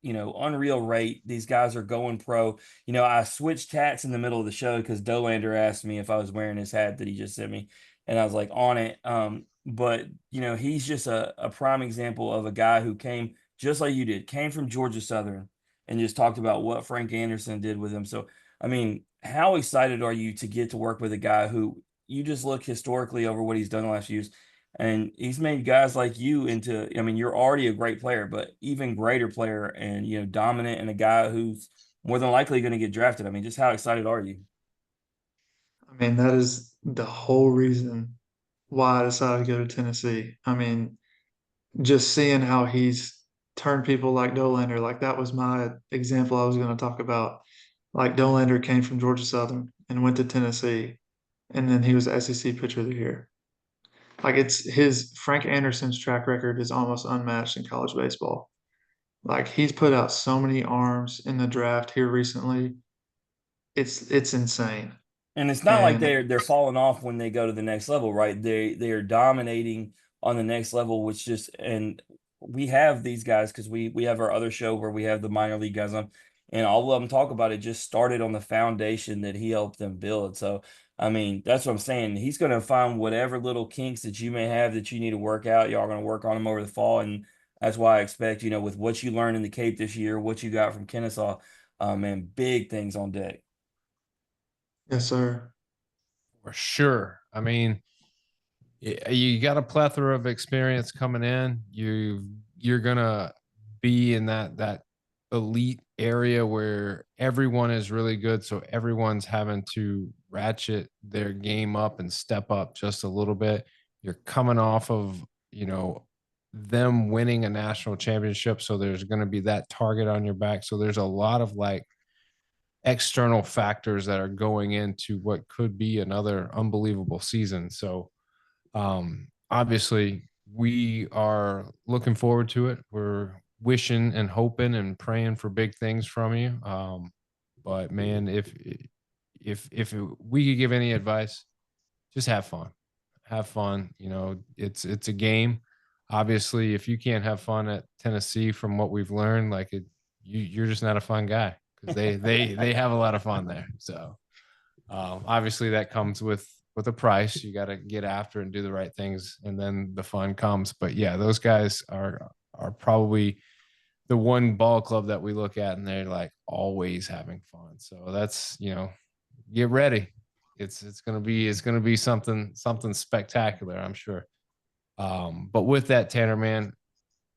unreal rate. These guys are going pro. I switched hats in the middle of the show because Dolander asked me if I was wearing his hat that he just sent me, and I was like on it. But he's just a prime example of a guy who came just like you did, came from Georgia Southern, and just talked about what Frank Anderson did with him. So, I mean, how excited are you to get to work with a guy who you just look historically over what he's done the last few years? And he's made guys like you into, I mean, you're already a great player, but even greater player and, dominant, and a guy who's more than likely going to get drafted. I mean, just how excited are you? I mean, that is the whole reason why I decided to go to Tennessee. I mean, just seeing how he's turned people like Dolander, like that was my example I was going to talk about. Like Dolander came from Georgia Southern and went to Tennessee, and then he was SEC Pitcher of the Year. Like it's his Frank Anderson's track record is almost unmatched in college baseball. Like he's put out so many arms in the draft here recently. It's insane. And it's not like And they're falling off when they go to the next level, right? They are dominating on the next level, which just, and we have these guys because we have our other show where we have the minor league guys on, and all of them talk about it just started on the foundation that he helped them build. So I mean, that's what I'm saying. He's going to find whatever little kinks that you may have that you need to work out. Y'all are going to work on them over the fall, and that's why I expect, with what you learned in the Cape this year, what you got from Kennesaw, and big things on deck. yes, sir. For sure. I mean, you got a plethora of experience coming in. You're gonna be in that elite area where everyone is really good, so everyone's having to ratchet their game up and step up just a little bit. You're coming off of them winning a national championship, so there's going to be that target on your back. So there's a lot of external factors that are going into what could be another unbelievable season. So obviously we are looking forward to it. We're wishing and hoping and praying for big things from you. But man, if we could give any advice, just have fun. Have fun. It's a game. Obviously, if you can't have fun at Tennessee, from what we've learned, you're just not a fun guy, because they have a lot of fun there. So obviously that comes with a price. You got to get after and do the right things, and then the fun comes. But yeah, those guys are probably the one ball club that we look at and they're always having fun. So that's, get ready. It's gonna be something spectacular, I'm sure. But with that, Tanner, man,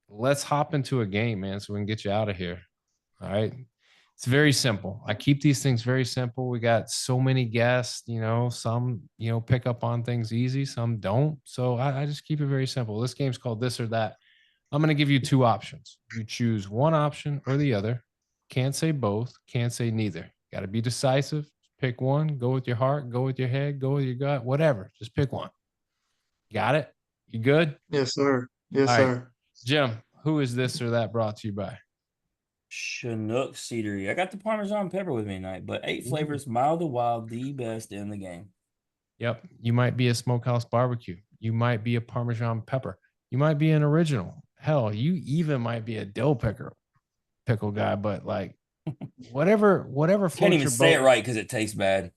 let's hop into a game, man, so we can get you out of here. All right. It's very simple. I keep these things very simple. We got so many guests, some, pick up on things easy, some don't. So I just keep it very simple. This game's called This or That. I'm going to give you two options. You choose one option or the other. Can't say both, can't say neither. Got to be decisive. Pick one. Go with your heart, go with your head, go with your gut, whatever. Just pick one. Got it? You good? Yes, sir. Yes, All right. sir. Jim, who is This or That brought to you by? Chinook Cedary. I got the Parmesan pepper with me tonight, but 8 flavors, mild to wild, the best in the game. Yep. You might be a smokehouse barbecue. You might be a Parmesan pepper. You might be an original. Hell, you even might be a dill pickle guy, but whatever floats Can't even your say boat. it right because it tastes bad.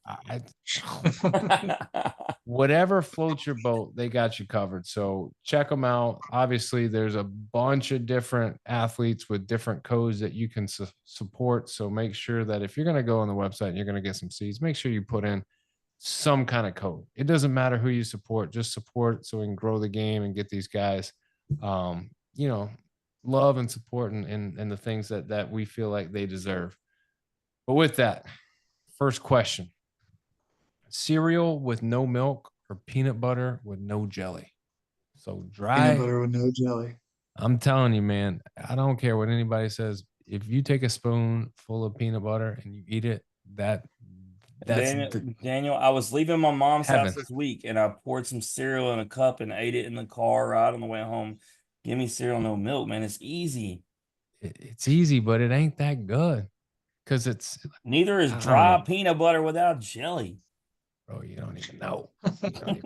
Whatever floats your boat, they got you covered. So check them out. Obviously, there's a bunch of different athletes with different codes that you can support. So make sure that if you're going to go on the website and you're going to get some seeds, make sure you put in some kind of code. It doesn't matter who you support, just support so we can grow the game and get these guys, love and support and the things that we feel like they deserve. But with that, first question: cereal with no milk or peanut butter with no jelly? So dry. Peanut butter with no jelly. I'm telling you, man, I don't care what anybody says. If you take a spoon full of peanut butter and you eat it, that's Daniel, I was leaving my mom's heaven. house this week, and I poured some cereal in a cup and ate it in the car right on the way home. Give me cereal, no milk, man. It's easy. It's easy, but it ain't that good, because it's neither is dry peanut butter without jelly. Bro, you don't even know. All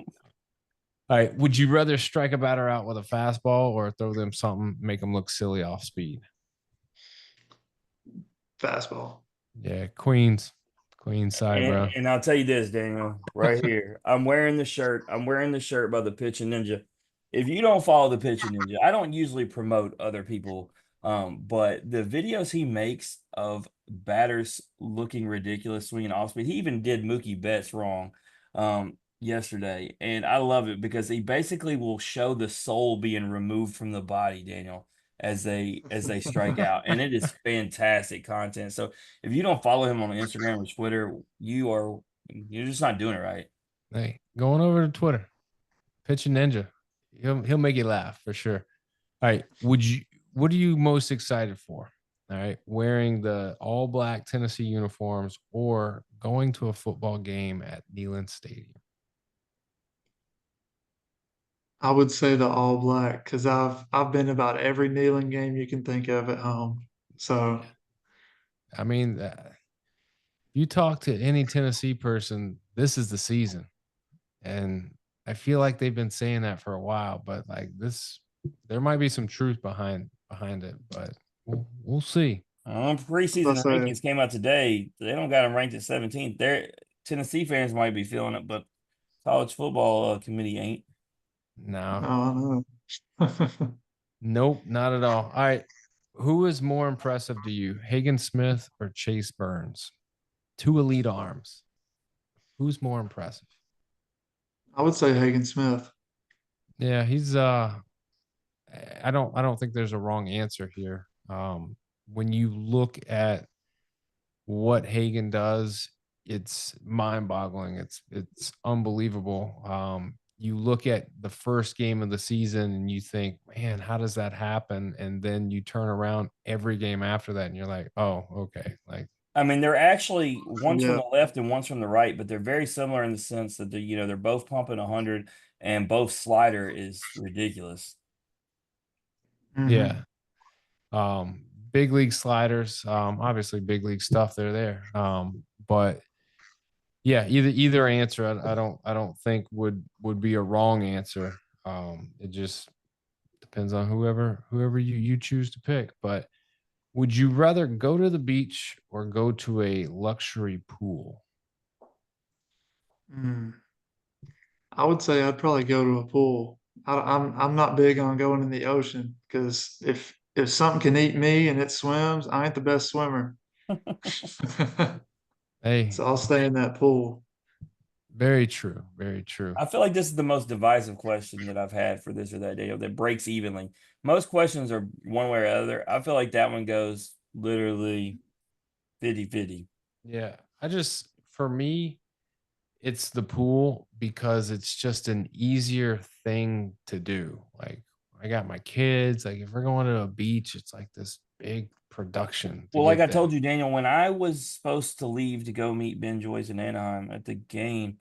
right. Would you rather strike a batter out with a fastball or throw them something, make them look silly off speed? fastball. Yeah, Queens side, bro. And I'll tell you this, Daniel, right here. I'm wearing the shirt. I'm wearing the shirt by the Pitching Ninja. If you don't follow the Pitching Ninja, I don't usually promote other people, but the videos he makes of batters looking ridiculous swinging off speed, he even did Mookie Betts wrong yesterday, and I love it because he basically will show the soul being removed from the body, Daniel, as they strike out, and it is fantastic content. So if you don't follow him on Instagram or Twitter, you're just not doing it right. Hey, going over to Twitter, Pitch a Ninja. He'll make you laugh for sure. All right. What are you most excited for? All right. Wearing the all black Tennessee uniforms or going to a football game at Neyland Stadium? I would say the all black because I've been about every kneeling game you can think of at home. So I mean, you talk to any Tennessee person, this is the season. And I feel like they've been saying that for a while, but like this, there might be some truth behind it, but we'll see. Preseason let's say rankings came out today. They don't got them ranked at 17th. They're Tennessee fans might be feeling it, but college football committee ain't. No, oh no. nope, not at all. All right. Who is more impressive to you, Hagen Smith or Chase Burns? Two elite arms. Who's more impressive? I would say Hagen Smith. Yeah, he's I don't think there's a wrong answer here. When you look at what Hagen does, it's mind-boggling. It's unbelievable. You look at the first game of the season and you think, man, how does that happen? And then you turn around every game after that and you're like, oh, okay. Like, I mean, they're actually one's from Yeah. the left and one's from the right, but they're very similar in the sense that they're both pumping 100 and both slider is ridiculous. Mhm. yeah. Big league sliders, obviously big league stuff. They're there. But yeah, either answer I don't think would be a wrong answer. It just depends on whoever you choose to pick. But would you rather go to the beach or go to a luxury pool? Mm. I would say I'd probably go to a pool. I'm not big on going in the ocean because if something can eat me and it swims, I ain't the best swimmer. Hey, So I'll stay in that pool. very true, very true. I feel like this is the most divisive question that I've had for this or that day that breaks evenly. Most questions are one way or other. I feel like that one goes literally 50-50. Yeah, for me, it's the pool because it's just an easier thing to do. Like I got my kids, like if we're going to a beach, it's like this big production to Well, like get I there. told you, Daniel, when I was supposed to leave to go meet Ben Joyce in Anaheim at the game,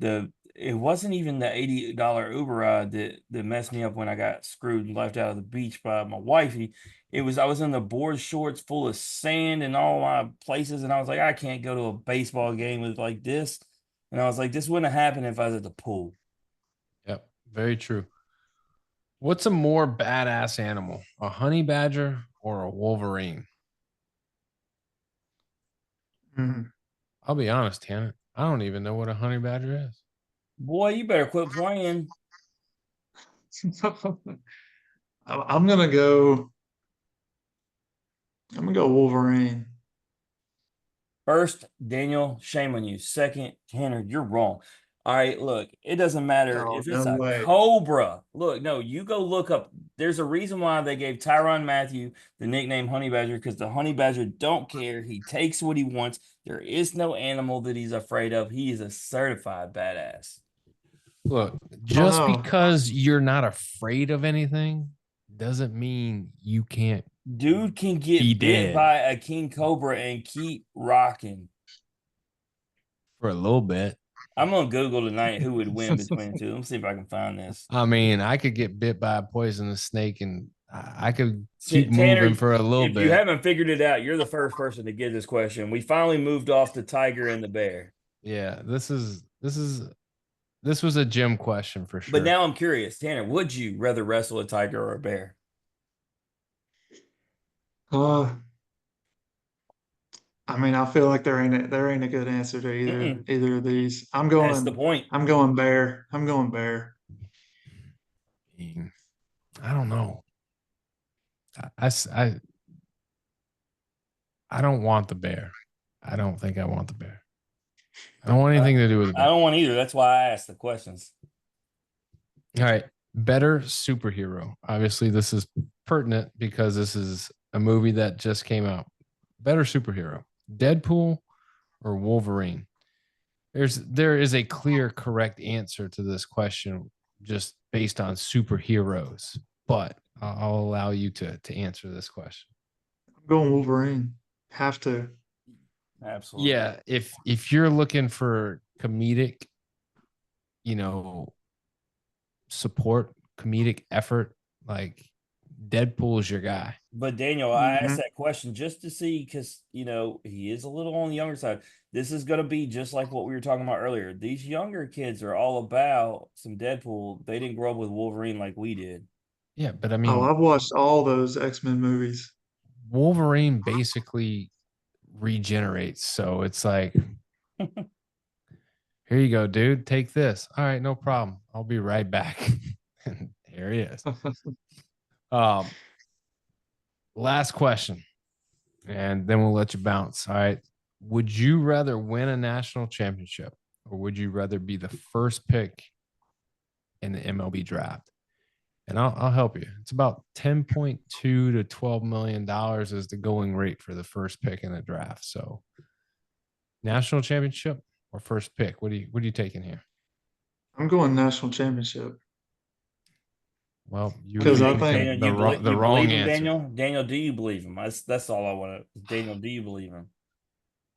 it wasn't even the $80 Uber ride that messed me up when I got screwed and left out of the beach by my wifey. I was in the board shorts full of sand and all my places, and I was like, I can't go to a baseball game with like this. And I was like, this wouldn't have happened if I was at the pool. Yep, very true. What's a more badass animal, a honey badger or a wolverine? Mhm. I'll be honest, Hannah, I don't even know what a honey badger is. Boy, you better quit playing. I'm gonna go. I'm gonna go Wolverine. First, Daniel, shame on you. Second, Tanner, you're wrong. All right, look, it doesn't matter Oh, if it's no a way. cobra. Look, no, you go look up. There's a reason why they gave Tyrann Mathieu the nickname Honey Badger because the Honey Badger don't care. He takes what he wants. There is no animal that he's afraid of. He is a certified badass. Look, I don't just know. because you're not afraid of anything doesn't mean you can't Dude can be get bit dead by a king cobra and keep rocking. for a little bit. I'm gonna Google tonight who would win between the two. Let me see if I can find this. I mean, I could get bit by a poisonous snake and I could keep Tanner, moving for a little if you bit. haven't figured it out, you're the first person to get this question. We finally moved off the tiger and the bear. Yeah, this was a gym question for But sure. now I'm curious, Tanner, would you rather wrestle a tiger or a bear? Uh, I mean, I feel like there ain't a good answer to Mm-mm. either of these. That's the point. I'm going Bear. I'm going Bear. I don't know. I, I, I don't want the bear. I don't think I want the bear. I don't want Uh, anything to do with the I bear. don't want either. That's why I asked the questions. All right. Better superhero. Obviously, this is pertinent because this is a movie that just came out. Better superhero. Deadpool or Wolverine? There is a clear correct answer to this question just based on superheroes, but I'll allow you to answer this question. I'm going Wolverine. Have to. Absolutely. Yeah, if you're looking for comedic, you know, support, comedic effort, like Deadpool is your guy. But Daniel, I Mhm. asked that question just to see because he is a little on the younger side. This is going to be just like what we were talking about earlier. These younger kids are all about some Deadpool. They didn't grow up with Wolverine like we did. Yeah, but I Oh, mean, I've watched all those X-Men movies. Wolverine basically regenerates, so it's like, here you go, dude. Take this. All right, no problem. I'll be right back. And here he is. Um, last question, and then we'll let you bounce. All right. Would you rather win a national championship or would you rather be the first pick in the MLB draft? And I'll help you. It's about 10.2 to $12 million is the going rate for the first pick in the draft. So national championship or first pick? What are you taking here? I'm going national championship Well, you would What do be because you I think, think Daniel? picking You believe the you believe wrong him, answer. Daniel? Daniel, do you believe him? That's all I want to. Daniel, do you believe him?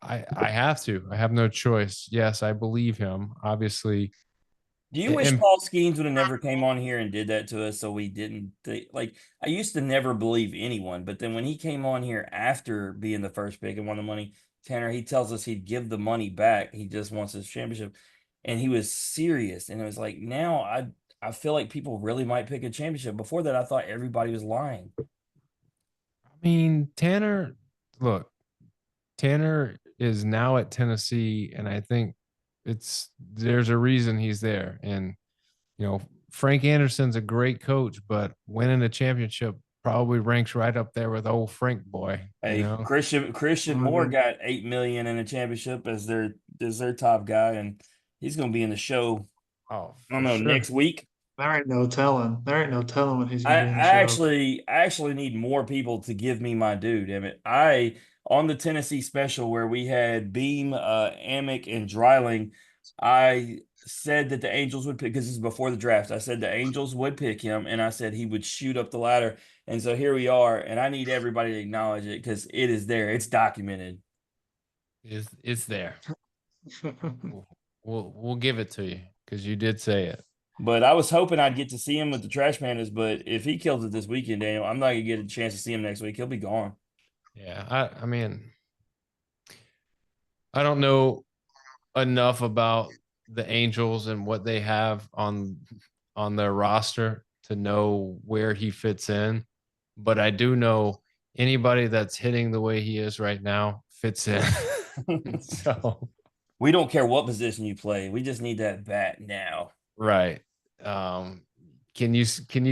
I have to. I have no choice. Yes, I believe him. Obviously, Do you wish and Paul Skeens would have never came on here and did that to us so we didn't like I used to never believe anyone, but then when he came on here after being the first pick and won the money, Tanner, he tells us he'd give the money back. He just wants his championship. And he was serious. And it was like now I feel like people really might pick a championship. Before that, I thought everybody was lying. I mean, look, Tanner is now at Tennessee, and I think there's a reason he's there. And Frank Anderson's a great coach, but winning a championship probably ranks right up there with old Frank boy. Hey, Christian Moore Mhm. got 8 million in a championship as their top guy, and he's gonna be in the show. Oh, I don't for know, sure. next week. there ain't no telling. There ain't no telling when he's I, gonna be in the I show. actually I actually need more people to give me my due. Damn it! I on the Tennessee special where we had Beam, Amick, and Dreiling. I said that the Angels would pick because this is before the draft. I said the Angels would pick him, and I said he would shoot up the ladder. And so here we are, and I need everybody to acknowledge it because it is there. It's documented. It's there. We'll give it to you because you did say it. But I was hoping I'd get to see him with the Trash Pandas. But if he kills it this weekend, Daniel, I'm not gonna get a chance to see him next week. He'll be gone. Yeah, I mean, I don't know enough about the Angels and what they have on their roster to know where he fits in, but I do know anybody that's hitting the way he is right now fits in. So We don't care what position you play. We just need that bat now. right. Um, can you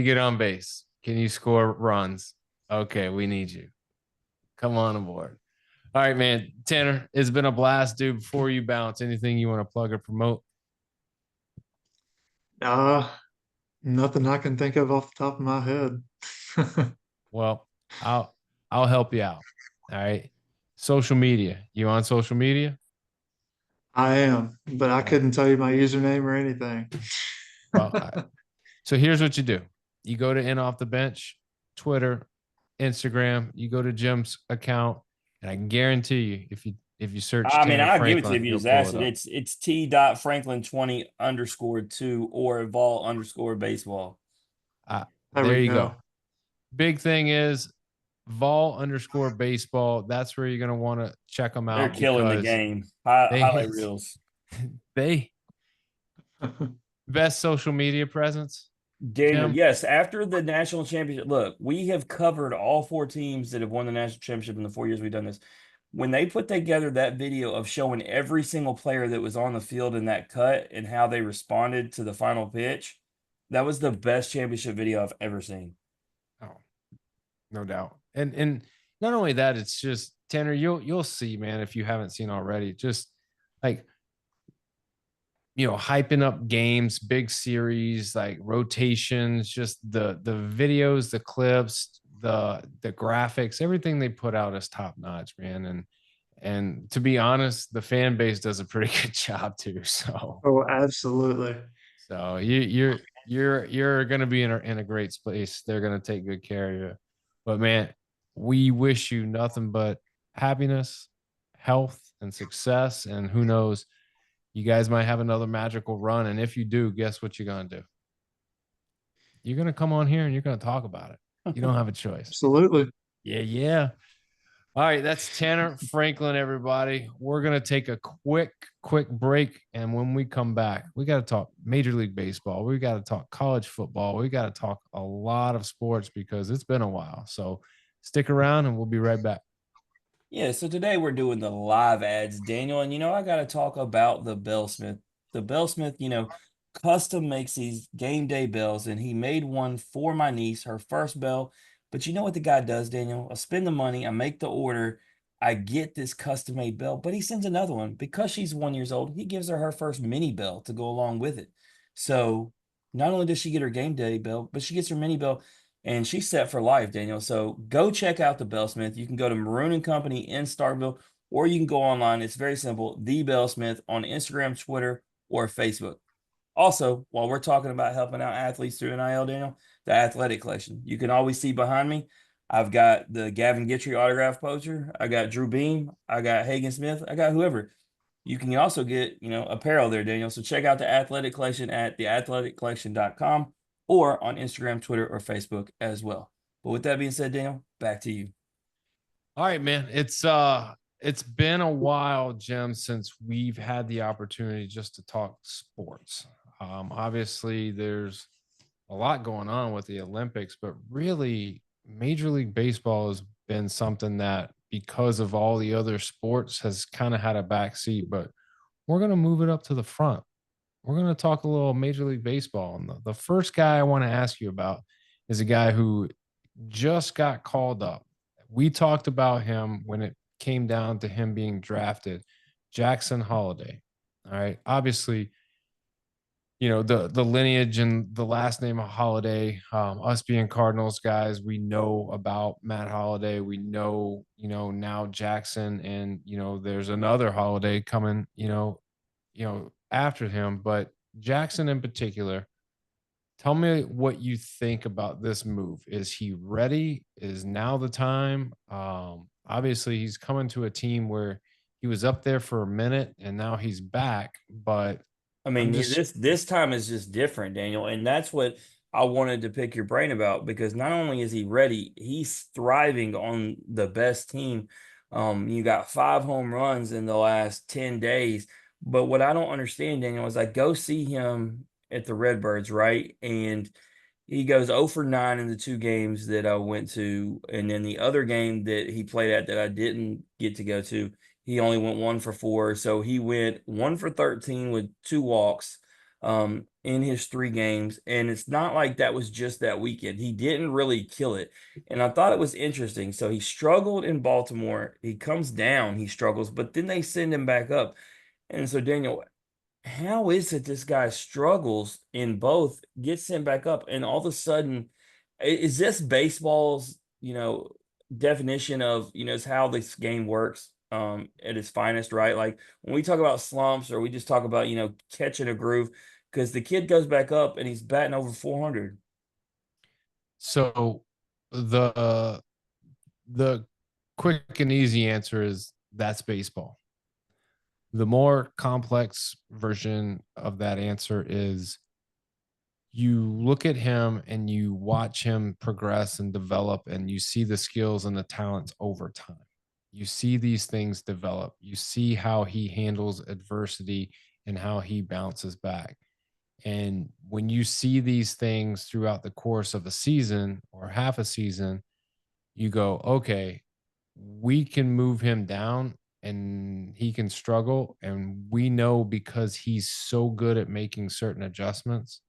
get on base? Can you score runs? Okay, we need you. Come on aboard. All right, man. Tanner, it's been a blast, dude. Before you bounce, anything you want to plug or promote? uh, Nothing I can think of off the top of my head. Well, I'll I'll help you out. All right. Social media. You on social media? I am, but I couldn't tell you my username or anything. Well, so here's what you do. You go to In Off the Bench, Twitter, Instagram, you go to Jim's account, and I guarantee you, if you search I mean, Tanner I'll give it to you Franklin, if you he'll just pull ask it it. up. It's T.Franklin20_2 or Vol_baseball. There we There you go. go. Big thing is Vol_baseball. That's where you're gonna want to check them They're out killing the because game. they Highlight reels. they best social media presence. Daniel, Jim, yes, after the national championship, look, we have covered all four teams that have won the national championship in the 4 years we've done this. when they put together that video of showing every single player that was on the field in that cut and how they responded to the final pitch, that was the best championship video I've ever seen. Oh, no doubt. And not only that, it's just Tanner, you'll see, man, if you haven't seen already, just like hyping up games, big series, like rotations, just the videos, the clips, the graphics, everything they put out is top notch, man. And to be honest, the fan base does a pretty good job too. So Oh, absolutely. you're gonna be in a great place. They're gonna take good care of you. But man, we wish you nothing but happiness, health, and success. And who knows, you guys might have another magical run. And if you do, guess what you're gonna do? You're gonna come on here and you're gonna talk about it. You don't have a choice. Absolutely. Yeah, yeah. All right, that's Tanner Franklin, everybody. We're going to take a quick break. And when we come back, we got to talk Major League Baseball. We got to talk college football. We got to talk a lot of sports because it's been a while. So stick around and we'll be right back. Yeah, so today we're doing the live ads, Daniel, and I got to talk about the Bellsmith. The Bellsmith, custom makes these game day bells, and he made one for my niece, her first bell. But you know what the guy does, Daniel? I spend the money, I make the order, I get this custom made bell, but he sends another one because she's 1 year old. He gives her first mini bell to go along with it. So not only does she get her game day bell, but she gets her mini bell. And she's set for life, Daniel. So go check out the Bellsmith. You can go to Maroon and Company in Starkville, or you can go online. It's very simple. The Bellsmith on Instagram, Twitter, or Facebook. Also, while we're talking about helping out athletes through NIL, Daniel, the athletic collection. You can always see behind me, I've got the Gavin Guitry autograph poster. I got Drew Beam. I got Hagen Smith. I got whoever. You can also get, apparel there, Daniel. So check out the athletic collection at theathleticcollection.com or on Instagram, Twitter, or Facebook as well. But with that being said, Daniel, back to you. All right, man. It's been a while, Jim, since we've had the opportunity just to talk sports. Obviously, there's a lot going on with the Olympics, but really, Major League Baseball has been something that, because of all the other sports, has kind of had a backseat. But we're going to move it up to the front. We're going to talk a little Major League Baseball. And the first guy I want to ask you about is a guy who just got called up. We talked about him when it came down to him being drafted, Jackson Holiday. All right. Obviously, the lineage and the last name of Holiday, us being Cardinals guys, we know about Matt Holiday. We know, now Jackson, and there's another Holiday coming, after him. But Jackson in particular, tell me what you think about this move. Is he ready? Is now the time? Obviously, he's coming to a team where he was up there for a minute and now he's back. But I mean, this time is just different, Daniel, and that's what I wanted to pick your brain about, because not only is he ready, he's thriving on the best team. You got 5 home runs in the last 10 days. But what I don't understand, Daniel, is I go see him at the Redbirds, right? And he goes 0 for 9 in the 2 games that I went to. And then the other game that he played at that I didn't get to go to, he only went 1 for 4. So he went 1 for 13 with 2 walks in his 3 games. And it's not like that was just that weekend. He didn't really kill it. And I thought it was interesting. So he struggled in Baltimore. He comes down, he struggles, but then they send him back up. And so, Daniel, how is it this guy struggles in both, gets sent back up, and all of a sudden, is this baseball's, definition of, is how this game works at its finest, right? Like when we talk about slumps, or we just talk about, catching a groove, because the kid goes back up and he's batting over 400. So the quick and easy answer is that's baseball. The more complex version of that answer is you look at him and you watch him progress and develop, and you see the skills and the talents over time. You see these things develop. You see how he handles adversity and how he bounces back. And when you see these things throughout the course of a season or half a season, you go, okay, we can move him down and he can struggle. And we know because he's so good at making certain adjustments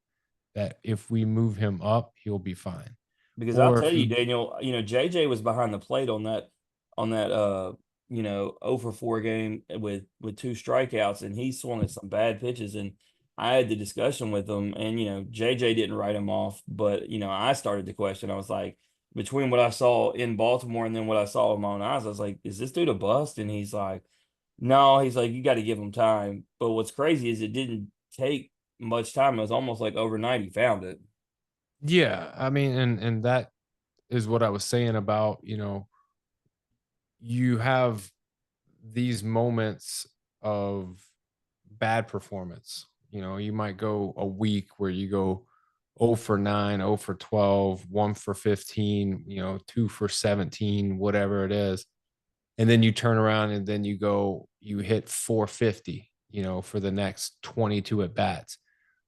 that if we move him up, he'll be fine. Because I'll Or tell if you, you, Daniel, JJ was behind the plate on that 0 for 4 game with two strikeouts, and he swung at some bad pitches. And I had the discussion with him, and JJ didn't write him off, but I started to question. I was like, between what I saw in Baltimore and then what I saw with my own eyes, I was like, is this dude a bust? And he's like, no, he's like, you got to give him time. But what's crazy is it didn't take much time. It was almost like overnight he found it. yeah, I mean, and that is what I was saying about, you have these moments of bad performance. You might go a week where you go 0 for 9, 0 for 12, 1 for 15, 2 for 17, whatever it is. And then you turn around and then you hit 450, for the next 22 at bats.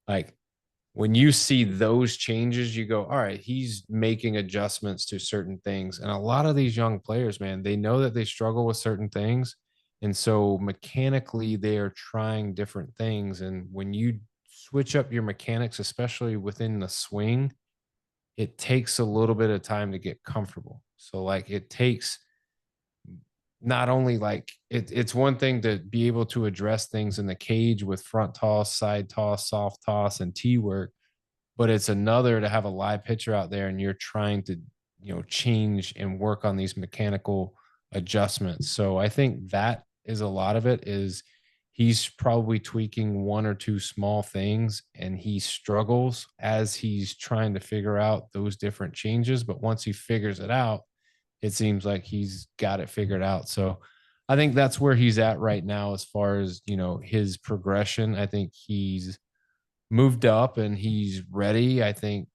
Like when you see those changes, you go, all right, he's making adjustments to certain things. And a lot of these young players, man, they know that they struggle with certain things. And so mechanically, they are trying different things. And when you switch up your mechanics, especially within the swing, it takes a little bit of time to get comfortable. So, like, it takes not only like it's one thing to be able to address things in the cage with front toss, side toss, soft toss, and T work, but it's another to have a live pitcher out there and you're trying to change and work on these mechanical adjustments. So I think that is a lot of it. Is he's probably tweaking one or two small things and he struggles as he's trying to figure out those different changes, but once he figures it out, it seems like he's got it figured out. So I think that's where he's at right now as far as his progression. I think he's moved up and he's ready. I think,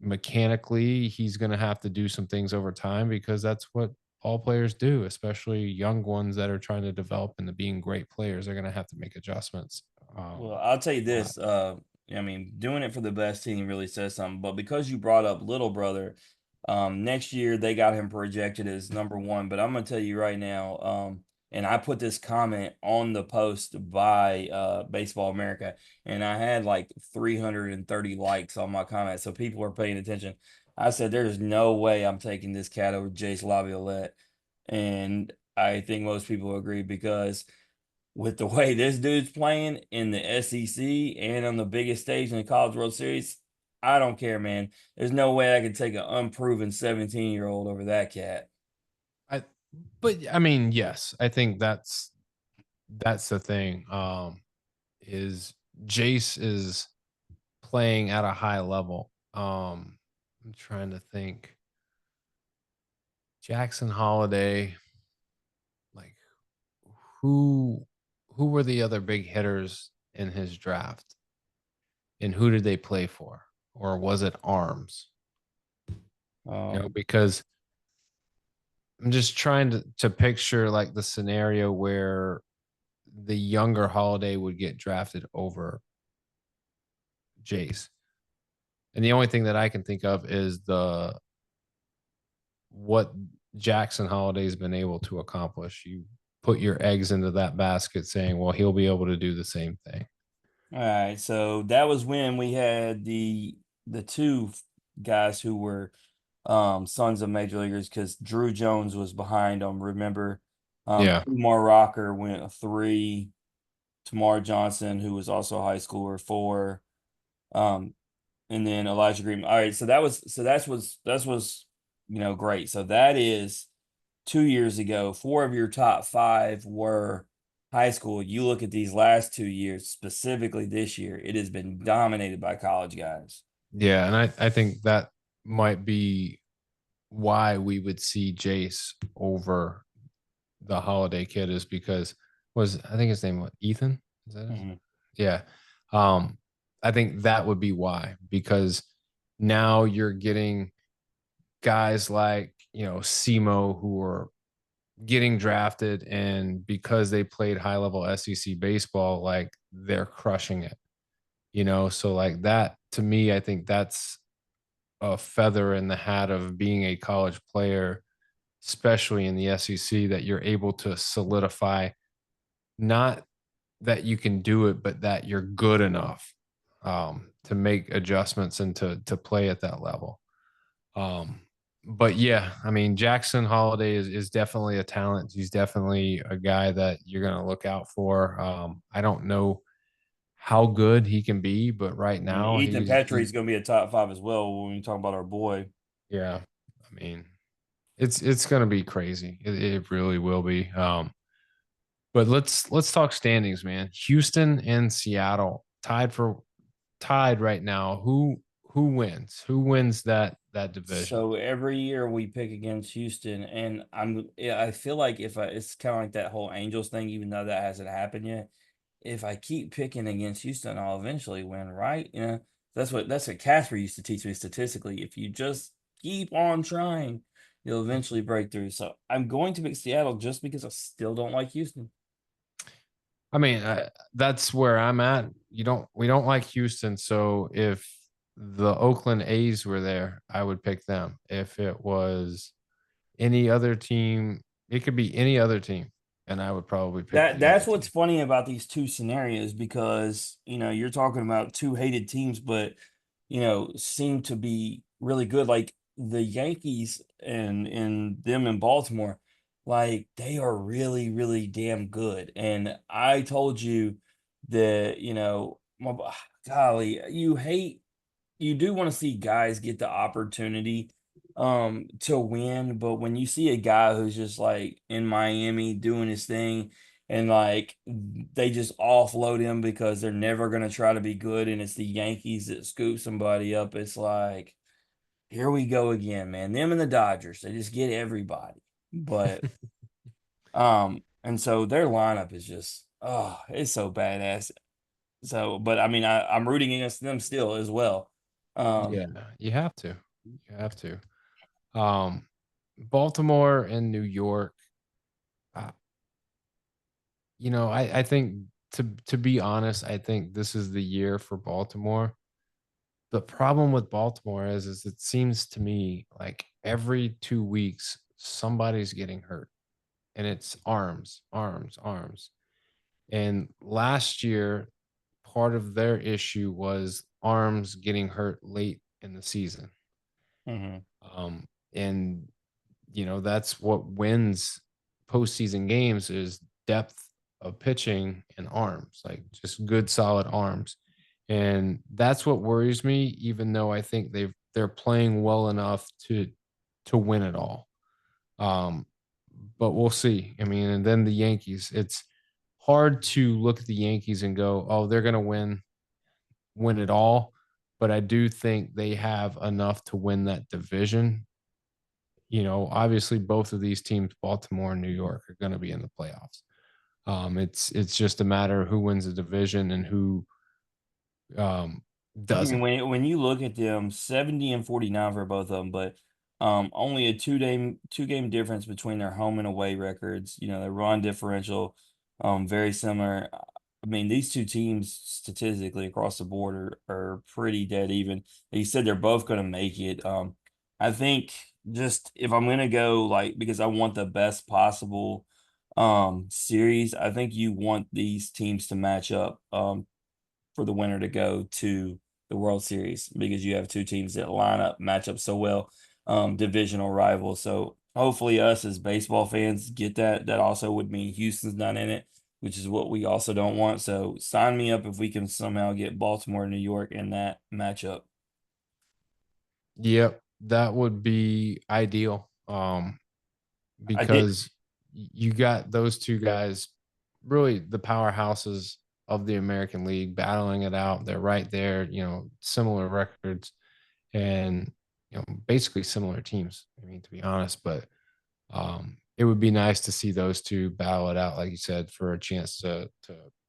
mechanically he's going to have to do some things over time because that's what all players do, especially young ones that are trying to develop into being great players. They're going to have to make adjustments. Well, I'll tell you A lot. this. I mean, doing it for the best team really says something. But because you brought up little brother, next year they got him projected as #1. But I'm gonna tell you right now, and I put this comment on the post by Baseball America, and I had like 330 likes on my comment, so people are paying attention. I said, "There's no way I'm taking this cat over Jace Laviolette," and I think most people agree because with the way this dude's playing in the SEC and on the biggest stage in the College World Series, I don't care, man. There's no way I could take an unproven 17-year-old over that cat. I, but I mean, yes, I think that's the thing. Is Jace is playing at a high level. I'm trying to think. Jackson Holiday, like who who were the other big hitters in his draft? And who did they play for? Or was it arms? Um, Because I'm just trying to picture like the scenario where the younger Holiday would get drafted over Jace. And the only thing that I can think of is the what Jackson Holiday's been able to accomplish. You put your eggs into that basket saying, well, he'll be able to do the same thing. all right, so that was when we had the two guys who were sons of major leaguers because Drew Jones was behind them. Remember, Yeah. Kumar Rocker went a 3, Tamar Johnson, who was also a high schooler, 4, um, and then Elijah Green. All right, so that was great. So that is 2 years ago. 4 of your top 5 were high school. You look at these last 2 years, specifically this year, it has been dominated by college guys. Yeah. And I think that might be why we would see Jace over the Holiday kid is because I think his name was Ethan? Is that his? Mhm. Yeah. I think that would be why, because now you're getting guys like, Simo who are getting drafted and because they played high level SEC baseball, like they're crushing it, so like that to me, I think that's a feather in the hat of being a college player, especially in the SEC, that you're able to solidify, not that you can do it, but that you're good enough to make adjustments and to play at that level. Um, but yeah, I mean, Jackson Holiday is definitely a talent. He's definitely a guy that you're going to look out for. I don't know how good he can be, but right I mean, now Ethan Petrie's going to be a top 5 as well when we talk about our boy. yeah, I mean, it's going to be crazy. It really will be. But let's talk standings, man. Houston and Seattle tied right now. Who wins? Who wins that division? So every year we pick against Houston, and I feel like it's kind of like that whole Angels thing, even though that hasn't happened yet. If I keep picking against Houston, I'll eventually win, right? That's what Casper used to teach me statistically. If you just keep on trying, you'll eventually break through. So I'm going to pick Seattle just because I still don't like Houston. I mean, that's where I'm at. We don't like Houston, so if the Oakland A's were there, I would pick them. If it was any other team, it could be any other team, and I would probably pick the other That's what's team. funny about these two scenarios because you're talking about two hated teams, but seem to be really good. Like the Yankees and them in Baltimore, like they are really really damn good. And I told you that golly, you do want to see guys get the opportunity to win, but when you see a guy who's just like in Miami doing his thing and like they just offload him because they're never going to try to be good and it's the Yankees that scoop somebody up, it's like here we go again, man. Them and the Dodgers, they just get everybody. But and so their lineup is just it's so badass. So but I mean I'm rooting against them still as well. Yeah, you have to. You have to. Um, Baltimore and New York. Uh, I think to be honest, I think this is the year for Baltimore. The problem with Baltimore is it seems to me like every 2 weeks somebody's getting hurt, and it's arms, arms, arms. And last year, part of their issue was arms getting hurt late in the season. mhm. And that's what wins postseason games is depth of pitching and arms, like just good solid arms. And that's what worries me, even though I think they're playing well enough to win it all. Um, but we'll see. I mean, and then the Yankees, it's hard to look at the Yankees and go, oh, they're gonna win it all. But I do think they have enough to win that division. Obviously both of these teams, Baltimore and New York, are going to be in the playoffs. It's just a matter of who wins the division and who um, I mean, doesn't. when you look at them, 70 and 49 for both of them, but only a two game difference between their home and away records. Their run differential, very similar. I mean, these two teams statistically across the board are pretty dead even. You said they're both going to make it. I think just if I'm going to go like because I want the best possible series, I think you want these teams to match up for the winner to go to the World Series because you have two teams that match up so well, divisional rivals. So hopefully us as baseball fans get that. That also would mean Houston's not in it, which is what we also don't want. So sign me up if we can somehow get Baltimore and New York in that matchup. Yep, that would be ideal. I did. Because you got those two guys, really the powerhouses of the American League, battling it out. They're right there, similar records and basically similar teams. I mean, to be honest, but it would be nice to see those two battle it out, like you said, for a chance to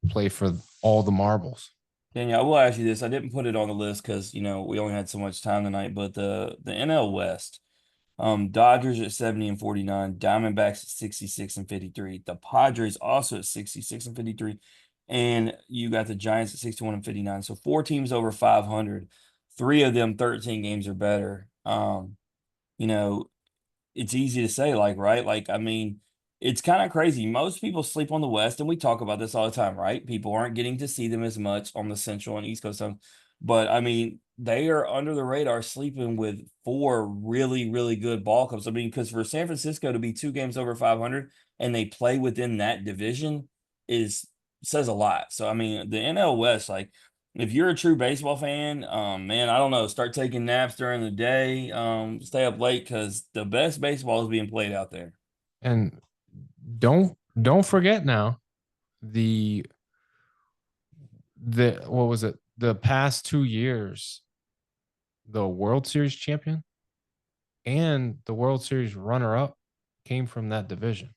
play for all the marbles. Daniel, I will ask you this. I didn't put it on the list because we only had so much time tonight. But the NL West, Dodgers at 70 and 49, Diamondbacks at 66 and 53, the Padres also at 66 and 53, and you got the Giants at 61 and 59. So four teams over 500, three of them 13 games or better. You know, it's easy to say, like, right? Like, I mean, it's kind of crazy. Most people sleep on the West, and we talk about this all the time, right? People aren't getting to see them as much on the Central and East Coast. But I mean, they are under the radar sleeping with four really, really good ball clubs. I mean, because for San Francisco to be 2 games over 500 and they play within that division is says a lot. So I mean, the NL West, like if you're a true baseball fan, man, I don't know, start taking naps during the day, stay up late because the best baseball is being played out there. And don't forget now the what was it? The past 2 years, the World Series champion and the World Series runner up came from that division.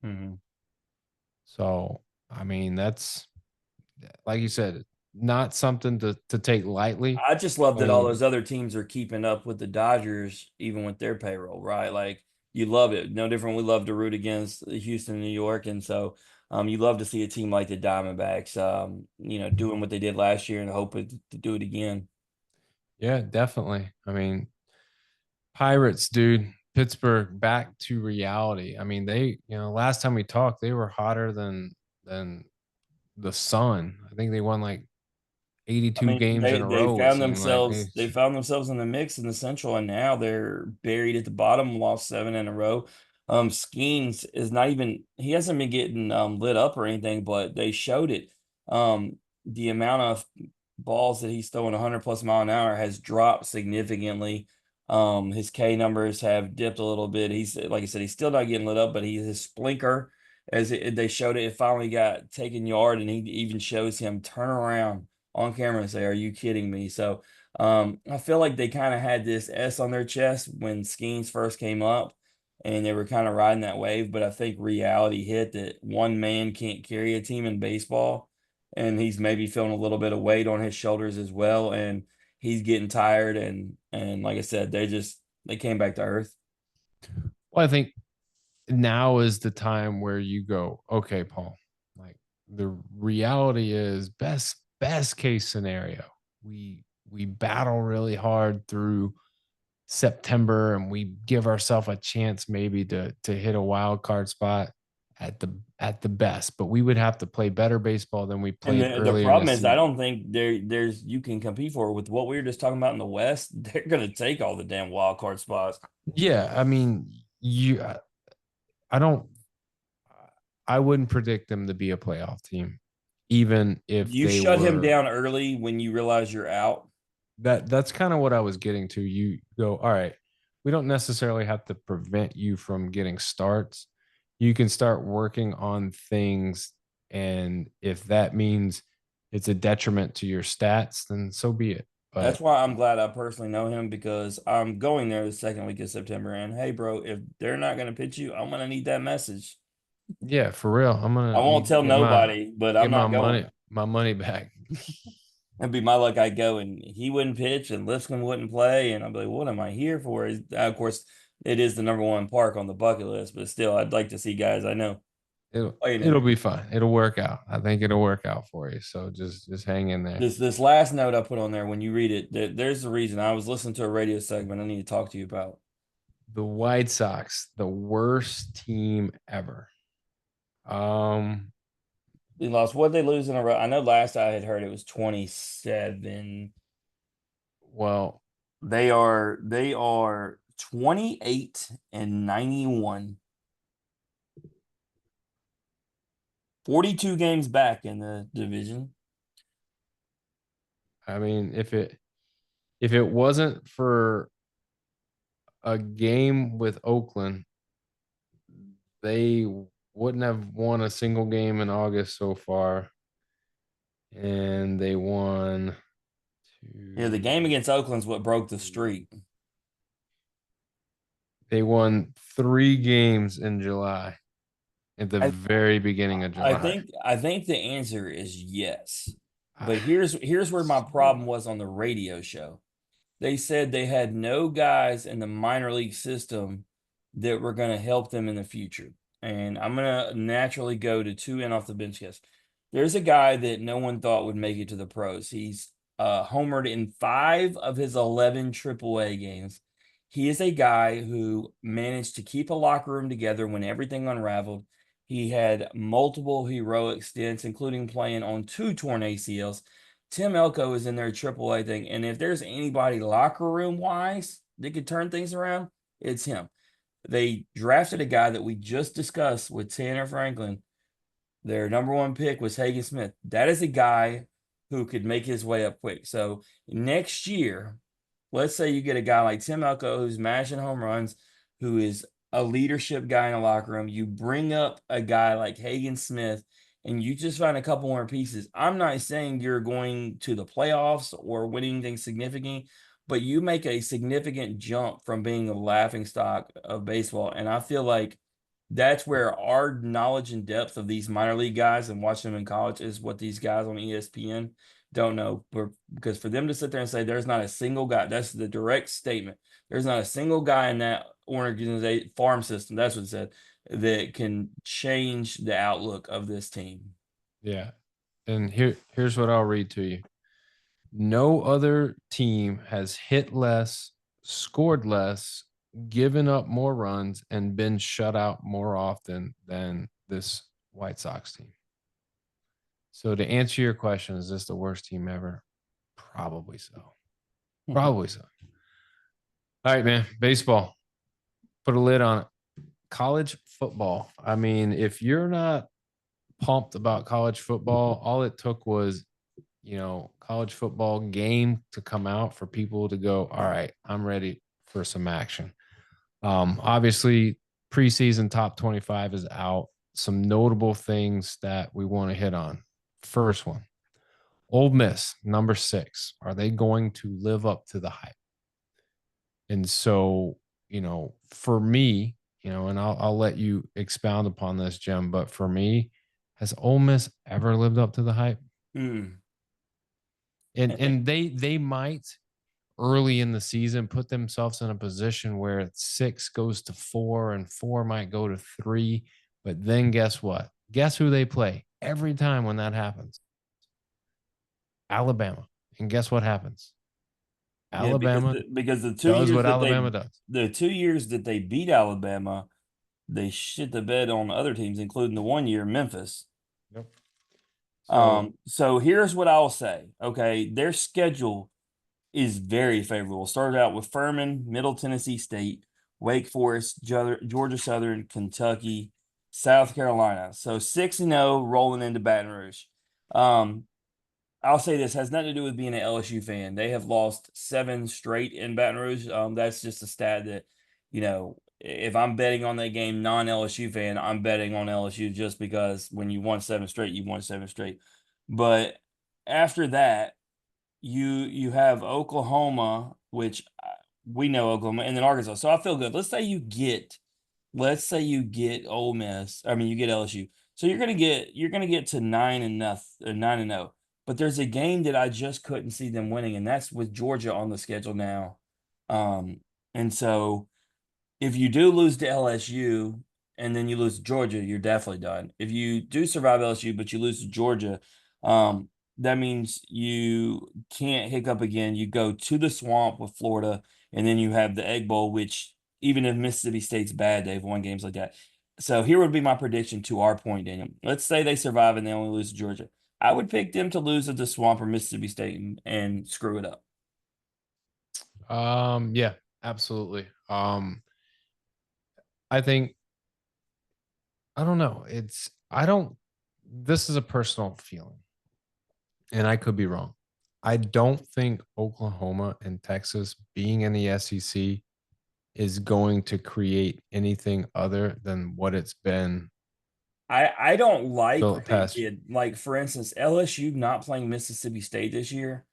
Mm-hmm. So I mean, that's like you said, not something to take lightly. I just love I that all mean, those other teams are keeping up with the Dodgers, even with their payroll, right? Like you love it. No different. We love to root against Houston, New York, and so you love to see a team like the Diamondbacks, doing what they did last year and hoping to do it again. yeah, definitely. I mean, Pirates, dude, Pittsburgh back to reality. I mean, last time we talked, they were hotter than the sun. I think they won like I 82 mean, games they in a they row. It found seemed like themselves in the mix in the Central, and now they're buried at the bottom. Lost 7 in a row. Skeens is not even he hasn't been getting lit up or anything, but they showed it. The amount of balls that he's throwing 100 plus mile an hour has dropped significantly. His K numbers have dipped a little bit. He's like I said, he's still not getting lit up, but his splinker, they showed it, it finally got taken yard, and he even shows him turn around on camera and say, "Are you kidding me?" So I feel like they kind of had this S on their chest when Skeens first came up, and they were kind of riding that wave. But I think reality hit that one man can't carry a team in baseball, and he's maybe feeling a little bit of weight on his shoulders as well, and he's getting tired. And like I said, they came back to earth. well, I think now is the time where you go, okay, Paul, like the reality is best case scenario. We battle really hard through September and we give ourselves a chance maybe to hit a wild card spot at the best, but we would have to play better baseball than we And played the earlier in the problem is, I season. don't think there's you can compete for it with what we were just talking about in the West. They're going to take all the damn wild card spots. Yeah, I mean, I don't I wouldn't predict them to be a playoff team, even if You they shut him were. down early when you realize you're out. That's kind of what I was getting to. You go, all right, we don't necessarily have to prevent you from getting starts. You can start working on things, and if that means it's a detriment to your stats, then so be it. That's But why I'm glad I personally know him, because I'm going there the second week of September. And hey, bro, if they're not going to pitch you, I'm going to need that message. yeah, for real, I'm I gonna won't need to tell nobody, but I'm get not going. my money back. It'd be my luck. I go and he wouldn't pitch and Lipscomb wouldn't play. And I'd be like, what am I here for? Of course, it is the number one park on the bucket list, but still, I'd like to see guys I know playing It'll there. be fine. It'll work out. I think it'll work out for you. So just hang in there. This last note I put on there, when you read it, there's the reason. I was listening to a radio segment I need to talk to you about. The White Sox, the worst team ever. They lost. What they lose in a row? I know last I had heard it was 27. Well, They are 28 and 91. 42 games back in the division. I mean, if it wasn't for a game with Oakland, they wouldn't have won a single game in August so far. And they won Yeah, the game against Oakland's what broke the streak. they won 3 games in July at the I, very beginning of July. I think the answer is yes. But here's where my problem was on the radio show. They said they had no guys in the minor league system that were going to help them in the future. And I'm going to naturally go to two in off the bench guys. There's a guy that no one thought would make it to the pros. He's homered in 5 of his 11 AAA games. He is a guy who managed to keep a locker room together when everything unraveled. He had multiple heroic stints, including playing on 2 torn ACLs. Tim Elko is in their AAA thing, and if there's anybody locker room wise that could turn things around, it's him. They drafted a guy that we just discussed with Tanner Franklin. Their number 1 pick was Hagen Smith. That is a guy who could make his way up quick. So next year, let's say you get a guy like Tim Elko who's mashing home runs, who is a leadership guy in the locker room. You bring up a guy like Hagen Smith, and you just find a couple more pieces. I'm not saying you're going to the playoffs or winning anything significant, but you make a significant jump from being a laughing stock of baseball. And I feel like that's where our knowledge and depth of these minor league guys and watching them in college is what these guys on ESPN don't know. Because for them to sit there and say there's not a single guy, that's the direct statement. There's not a single guy in that organization farm system, that's what it said, that can change the outlook of this team. Yeah. And here's what I'll read to you. No other team has hit less, scored less, given up more runs, and been shut out more often than this White Sox team. So to answer your question, is this the worst team ever? Probably so. Probably so. All right, man. Baseball. Put a lid on it. College football. I mean, if you're not pumped about college football, all it took was, college football game to come out for people to go, all right, I'm ready for some action. Obviously, preseason top 25 is out. Some notable things that we want to hit on. First one, Ole Miss, number 6. Are they going to live up to the hype? And so, for me, and I'll let you expound upon this, Jim, but for me, has Ole Miss ever lived up to the hype? And they might early in the season put themselves in a position where 6 goes to 4 and 4 might go to 3. But then guess what? Guess who they play every time when that happens? Alabama. And guess what happens? Alabama because the 2 does years what that Alabama does. The 2 years that they beat Alabama, they shit the bed on other teams, including the 1 year Memphis. Yep. So here's what I'll say. Okay, their schedule is very favorable. Started out with Furman, Middle Tennessee State, Wake Forest, Georgia Southern, Kentucky, South Carolina. So 6-0 rolling into Baton Rouge. I'll say this has nothing to do with being an LSU fan. They have lost 7 straight in Baton Rouge. That's just a stat that, if I'm betting on that game, non-LSU fan, I'm betting on LSU just because when you won 7 straight, you won 7 straight. But after that, you have Oklahoma, which we know Oklahoma, and then Arkansas. So I feel good. Let's say you get Ole Miss. I mean, you get LSU. So you're gonna get to 9-0. But there's a game that I just couldn't see them winning, and that's with Georgia on the schedule now. And so if you do lose to LSU and then you lose to Georgia, you're definitely done. If you do survive LSU, but you lose to Georgia, that means you can't hiccup again. You go to the swamp with Florida, and then you have the Egg Bowl, which even if Mississippi State's bad, they've won games like that. So here would be my prediction to our point, Daniel. Let's say they survive and they only lose to Georgia. I would pick them to lose at the Swamp or Mississippi State and screw it up. Yeah, absolutely. I think, I don't know. This is a personal feeling, and I could be wrong. I don't think Oklahoma and Texas being in the SEC is going to create anything other than what it's been. I don't like the what they past. did. Like, for instance, LSU not playing Mississippi State this year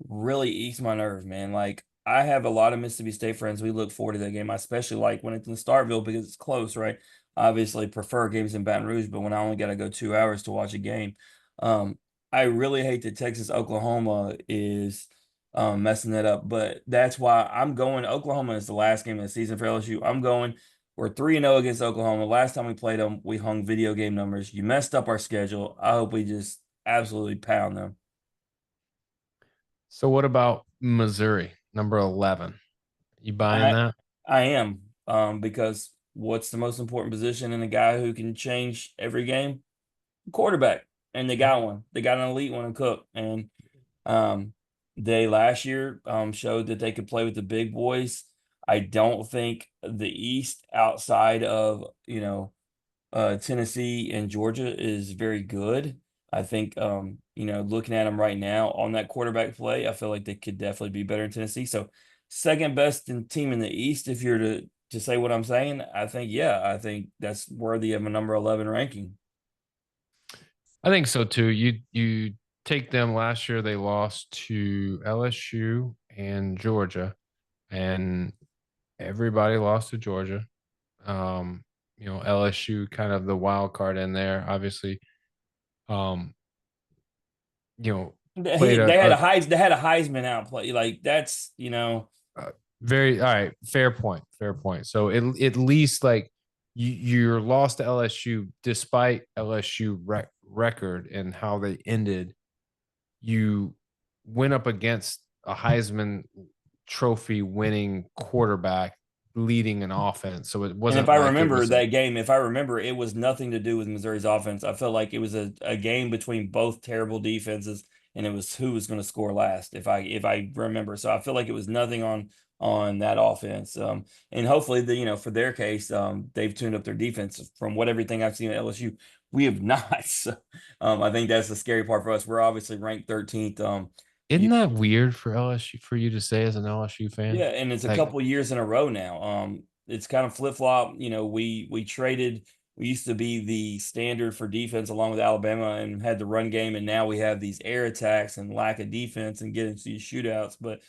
really eats my nerve, man. Like, I have a lot of Mississippi State friends. We look forward to that game. I especially like when it's in Starkville because it's close, right? Obviously prefer games in Baton Rouge, but when I only got to go 2 hours to watch a game, I really hate that Texas Oklahoma is messing that up. But that's why I'm going. Oklahoma is the last game of the season for LSU. We're 3-0 against Oklahoma. Last time we played them, we hung video game numbers. You messed up our schedule. I hope we just absolutely pound them. So what about Missouri, number 11? You buying I that? I am because what's the most important position in a guy who can change every game? Quarterback. And they got one. They got an elite one in Cook. And um, they last year showed that they could play with the big boys. I don't think the East outside of Tennessee and Georgia is very good. I think looking at them right now on that quarterback play, I feel like they could definitely be better in Tennessee. So second best team in the East, if you're to say what I'm saying, I think that's worthy of a number 11 ranking. I think so too. You take them last year, they lost to LSU and Georgia, and everybody lost to Georgia. LSU kind of the wild card in there, obviously. Um, played They had a Heisman outplay. Like a very all right, fair point, fair point. So at least like you're lost to LSU despite LSU record and how they ended. You went up against a Heisman Trophy winning quarterback leading an offense. So it And if wasn't I like it remember was a that game, it was nothing to do with Missouri's offense. I felt like it was a game between both terrible defenses, and it was who was going to score last, if I remember. So I feel like it was nothing on that offense. And hopefully for their case, they've tuned up their defense. From everything I've seen at LSU, we have not. So, I think that's the scary part for us. We're obviously ranked 13th. Isn't that weird for LSU for you to say as an LSU fan? Yeah, and it's a Like, couple years in a row now. It's kind of flip-flop. We traded. We used to be the standard for defense along with Alabama and had the run game, and now we have these air attacks and lack of defense and get into these shootouts. But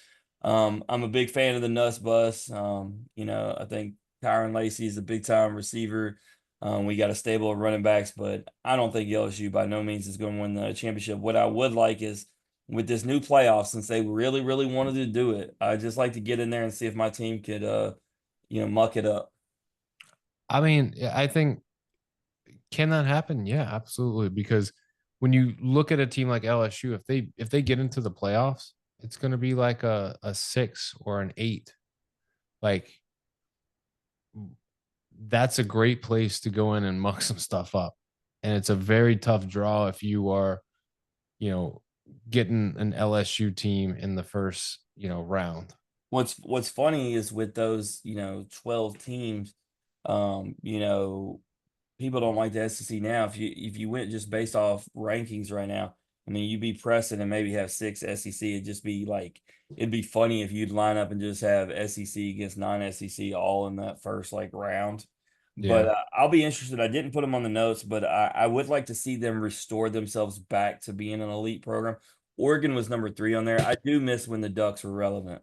I'm a big fan of the Nuss Bus. I think Tyron Lacey is a big-time receiver. We got a stable of running backs, but I don't think LSU by no means is going to win the championship. What I would like is with this new playoff, since they really, really wanted to do it, I just like to get in there and see if my team could, muck it up. I mean, I think can that happen? Yeah, absolutely. Because when you look at a team like LSU, if they get into the playoffs, it's going to be like a 6 or an 8. Like that's a great place to go in and muck some stuff up. And it's a very tough draw if you are, you know, getting an LSU team in the first, round. What's funny is with those, 12 teams, people don't like the SEC now. If you went just based off rankings right now, I mean, you'd be pressing and maybe have 6 SEC. It'd be funny if you'd line up and just have SEC against non-SEC all in that first round. But Yeah. I'll be interested. I didn't put them on the notes, but I would like to see them restore themselves back to being an elite program. Oregon was number 3 on there. I do miss when the Ducks were relevant.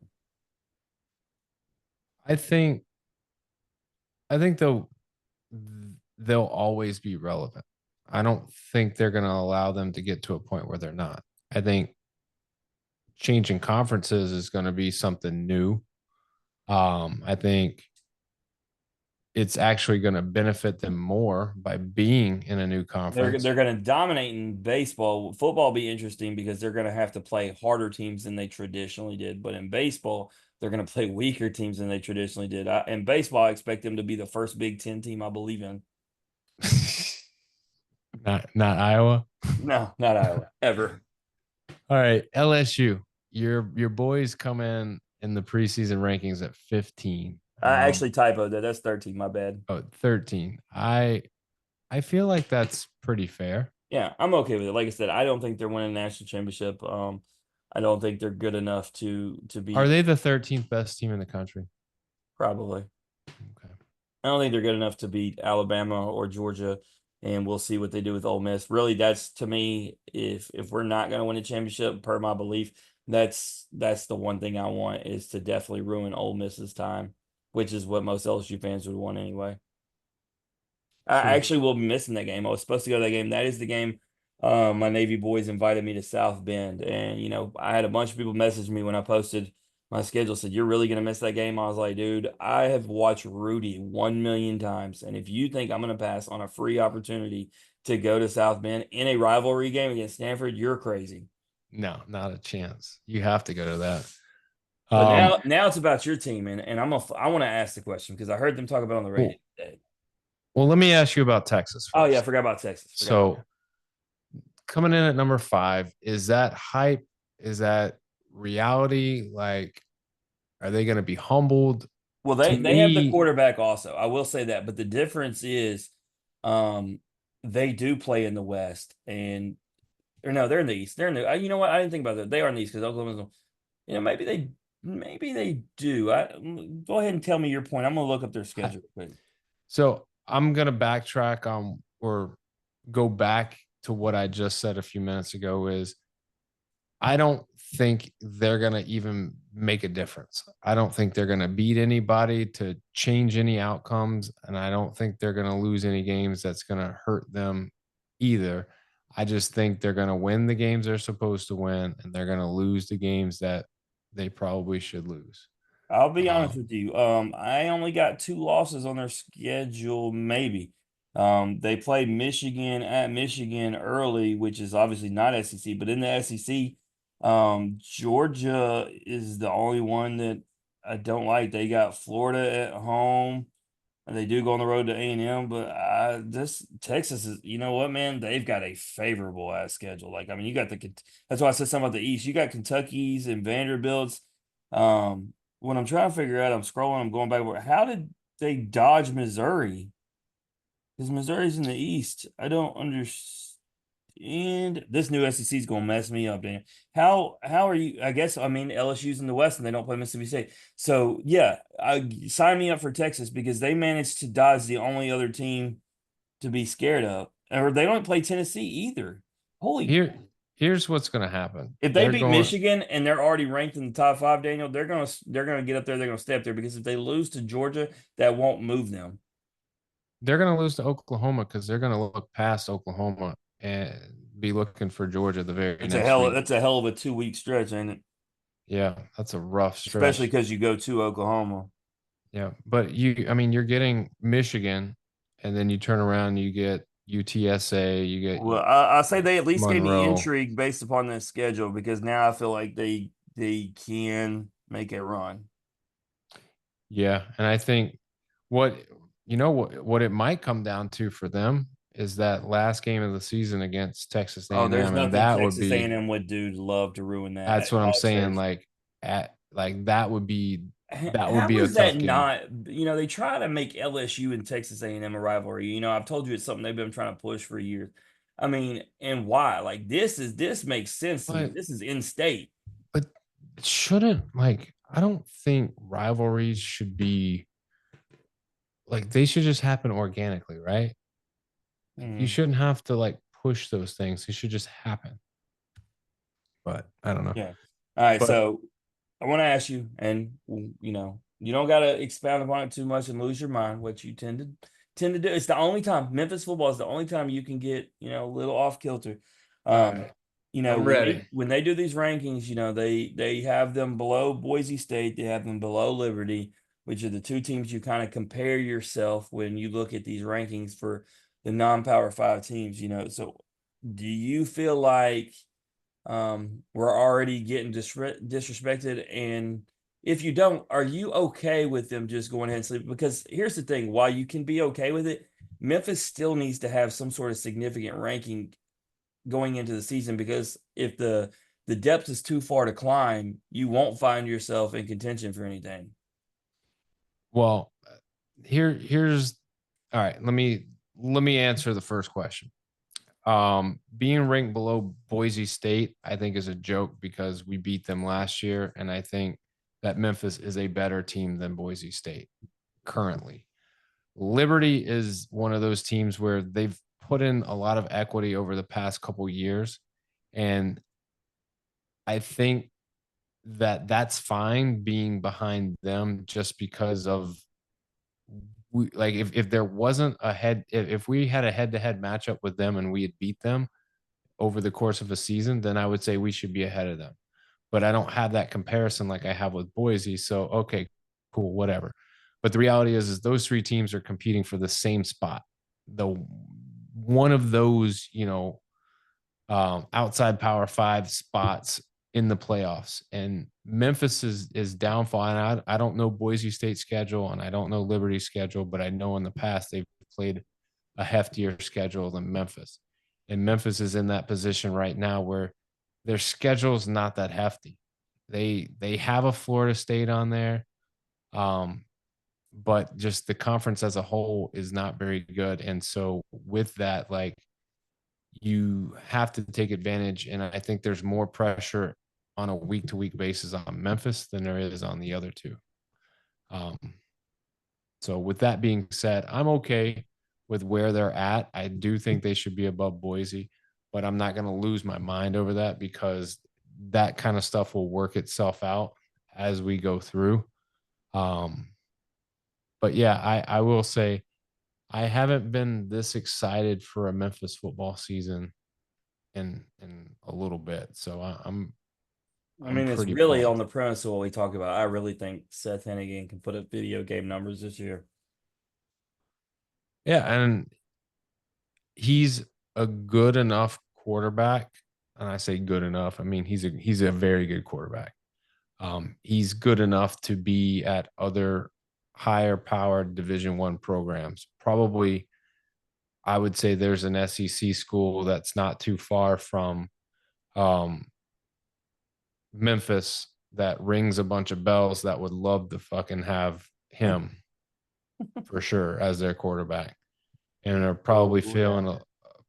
I think I think they'll always be relevant. I don't think they're going to allow them to get to a point where they're not. I think changing conferences is going to be something new. I think it's actually going to benefit them more by being in a new conference. They're going to dominate in baseball. Football will be interesting because they're going to have to play harder teams than they traditionally did. But in baseball, they're going to play weaker teams than they traditionally did. In baseball, I expect them to be the first Big Ten team I believe in. Not Iowa. No, not Iowa ever. All right, LSU. Your boys come in the preseason rankings at 15. I actually typoed that. That's 13. My bad. 13. I feel like that's pretty fair. Yeah, I'm okay with it. Like I said, I don't think they're winning a national championship. I don't think they're good enough to be. Are they the 13th best team in the country? Probably. Okay. I don't think they're good enough to beat Alabama or Georgia, and we'll see what they do with Ole Miss. Really, that's to me, if we're not going to win a championship, per my belief, that's the one thing I want is to definitely ruin Ole Miss's time, which is what most LSU fans would want anyway. I True. actually will be missing that game. I was supposed to go to that game. That is the game. My Navy boys invited me to South Bend, and I had a bunch of people message me when I posted my schedule. Said, "You're really gonna miss that game?" I was like, "Dude, I have watched Rudy 1 million times, and if you think I'm gonna pass on a free opportunity to go to South Bend in a rivalry game against Stanford, you're crazy." No, not a chance. You have to go to that. But Um, now it's about your team, and I want to ask the question because I heard them talk about it on the radio well, today. well, let me ask you about Texas Oh yeah, I first. forgot about Texas. So coming in at number 5, is that hype? Is that reality? Like, are they going to be humbled? Well, To they have the me, quarterback also. I will say that, but the difference is, um, they do play in the West, and or no, they're in the East. They're in the. You know what? I didn't think about that. They are in the East because Oklahoma's. You know, maybe they do. Go ahead and tell me your point. I'm gonna look up their I- schedule quick. so I'm going to backtrack on or go back to what I just said a few minutes ago is I don't think they're going to even make a difference. I don't think they're going to beat anybody to change any outcomes. And I don't think they're going to lose any games that's going to hurt them either. I just think they're going to win the games they're supposed to win and they're going to lose the games that they probably should lose. I'll be honest Um, with you. I only got 2 losses on their schedule, maybe. They played Michigan at Michigan early, which is obviously not SEC, but in the SEC, Georgia is the only one that I don't like. They got Florida at home. And they do go on the road to A&M, but this Texas is, you know what, man? They've got a favorable ass schedule. Like, I mean, you got that's why I said something about the East. You got Kentucky's and Vanderbilt's. When I'm trying to figure out, I'm scrolling, I'm going back. How did they dodge Missouri? Because Missouri's in the East. I don't understand. This new SEC is gonna mess me up, Dan. How are you? I guess I mean LSU's in the West and they don't play Mississippi State. So yeah, sign me up for Texas because they managed to dodge the only other team to be scared of, or they don't play Tennessee either. Holy! here's what's going to happen. If they They're beat going Michigan and they're already ranked in the top 5, Daniel, they're gonna get up there. They're gonna stay up there because if they lose to Georgia, that won't move them. they're going to lose to Oklahoma because they're going to look past Oklahoma and be looking for Georgia the very next week. That's a hell of a 2 week stretch, ain't it? Yeah, that's a rough Especially stretch. because you go to Oklahoma. Yeah, but I mean, you're getting Michigan, and then you turn around and you get UTSA, you get Well, I say they at least gave me Monroe. intrigue based upon this schedule because now I feel like they can make a run. Yeah, and I think what what it might come down to for them is that last game of the season against Texas Oh, A&M, there's and nothing that would Texas be A&M would do to love to ruin that's that what I'm college saying. station. Like that would be How a is that tough game. not? They try to make LSU and Texas A&M a rivalry. I've told you it's something they've been trying to push for years. I mean, and why? Like this makes sense to me. But This is in state. but shouldn't like I don't think rivalries should be like they should just happen organically, right? Like you Mm, shouldn't have to like push those things. It should just happen. But I don't know. yeah. All right. But So I want to ask you, and you don't got to expound upon it too much and lose your mind, what you tend to do. It's the only time Memphis football is the only time you can get a little off kilter. all Um, right, I'm ready. when they do these rankings, they have them below Boise State, they have them below Liberty, which are the two teams you kind of compare yourself when you look at these rankings for the non-power 5 teams. So do you feel like we're already getting disrespected? And if you don't, are you okay with them just going ahead and sleep? Because here's the thing, while you can be okay with it, Memphis still needs to have some sort of significant ranking going into the season, because if the depth is too far to climb, you won't find yourself in contention for anything. Well, here's all right. Let me answer the first question. Being ranked below Boise State, I think, is a joke because we beat them last year, and I think that Memphis is a better team than Boise State currently. Liberty is one of those teams where they've put in a lot of equity over the past couple years, and I think that that's fine being behind them just because of we like if there wasn't a head if we had a head-to-head matchup with them and we had beat them over the course of a season, then I would say we should be ahead of them. But I don't have that comparison like I have with Boise. So okay, cool, whatever. But the reality is those 3 teams are competing for the same spot. The one of those, outside Power 5 spots in the playoffs. And Memphis is downfall. And I don't know Boise State's schedule and I don't know Liberty's schedule, but I know in the past they've played a heftier schedule than Memphis. And Memphis is in that position right now where their schedule is not that hefty. They have a Florida State on there, but just the conference as a whole is not very good. And so with that, like you have to take advantage. And I think there's more pressure on a week to week basis on Memphis than there is on the other two. Um, so with that being said, I'm okay with where they're at. I do think they should be above Boise, but I'm not going to lose my mind over that because that kind of stuff will work itself out as we go through. But yeah, I will say I haven't been this excited for a Memphis football season in a little bit. So I I'm mean, it's pretty really on pumped. the premise of what we talk about. I really think Seth Hennigan can put up video game numbers this year. Yeah, and he's a good enough quarterback. And I say good enough. I mean, he's a very good quarterback. He's good enough to be at other higher powered Division I programs. Probably, I would say there's an SEC school that's not too far from um, Memphis that rings a bunch of bells that would love to fucking have him for sure as their quarterback, and are Oh,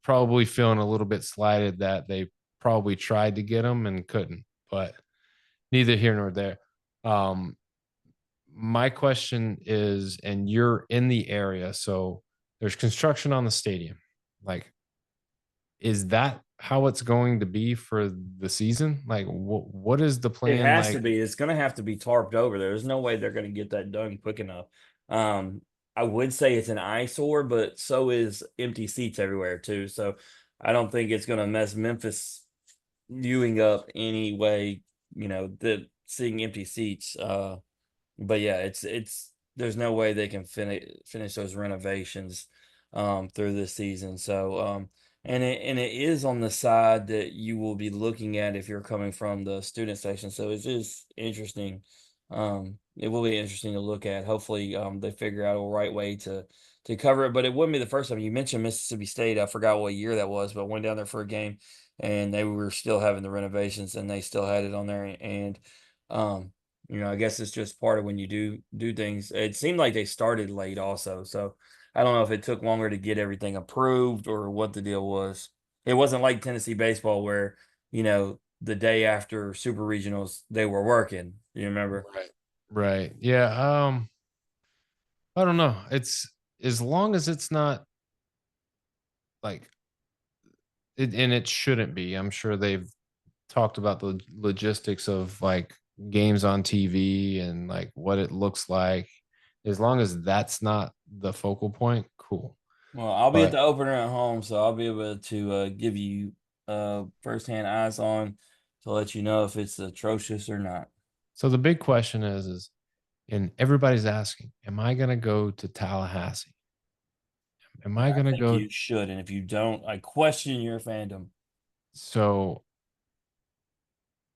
probably feeling a little bit slighted that they probably tried to get him and couldn't. But neither here nor there. Um, my question is, and you're in the area, so there's construction on the stadium. Like, is that how it's going to be for the season? Like, what is the it plan? has to Like, be. It's going to have to be tarped over there. There's no way they're going to get that done quick enough. Um, I would say it's an eyesore, but so is empty seats everywhere too. So I don't think it's going to mess Memphis viewing up anyway. The seeing empty seats. But yeah, it's there's no way they can finish those renovations through this season. So and it is on the side that you will be looking at if you're coming from the student section. So it's just interesting. It will be interesting to look at. Hopefully, they figure out a right way to cover it. But it wouldn't be the first time. You mentioned Mississippi State. I forgot what year that was, but I went down there for a game, and they were still having the renovations, and they still had it on there. And um, I guess it's just part of when you do things. It seemed like they started late also. So I don't know if it took longer to get everything approved or what the deal was. It wasn't like Tennessee baseball where, the day after super regionals they were working. You remember? right, right, yeah. I don't know. It's as long as it's not like it, and it shouldn't be. I'm sure they've talked about the logistics of like games on TV and like what it looks like. As long as that's not the focal point, cool. Well, I'll be at But the opener at home, so I'll be able to give you firsthand eyes on to let you know if it's atrocious or not. so the big question is, and everybody's asking, am I going to go to Tallahassee? Am I I going to think go? you should, and if you don't, I question your fandom. So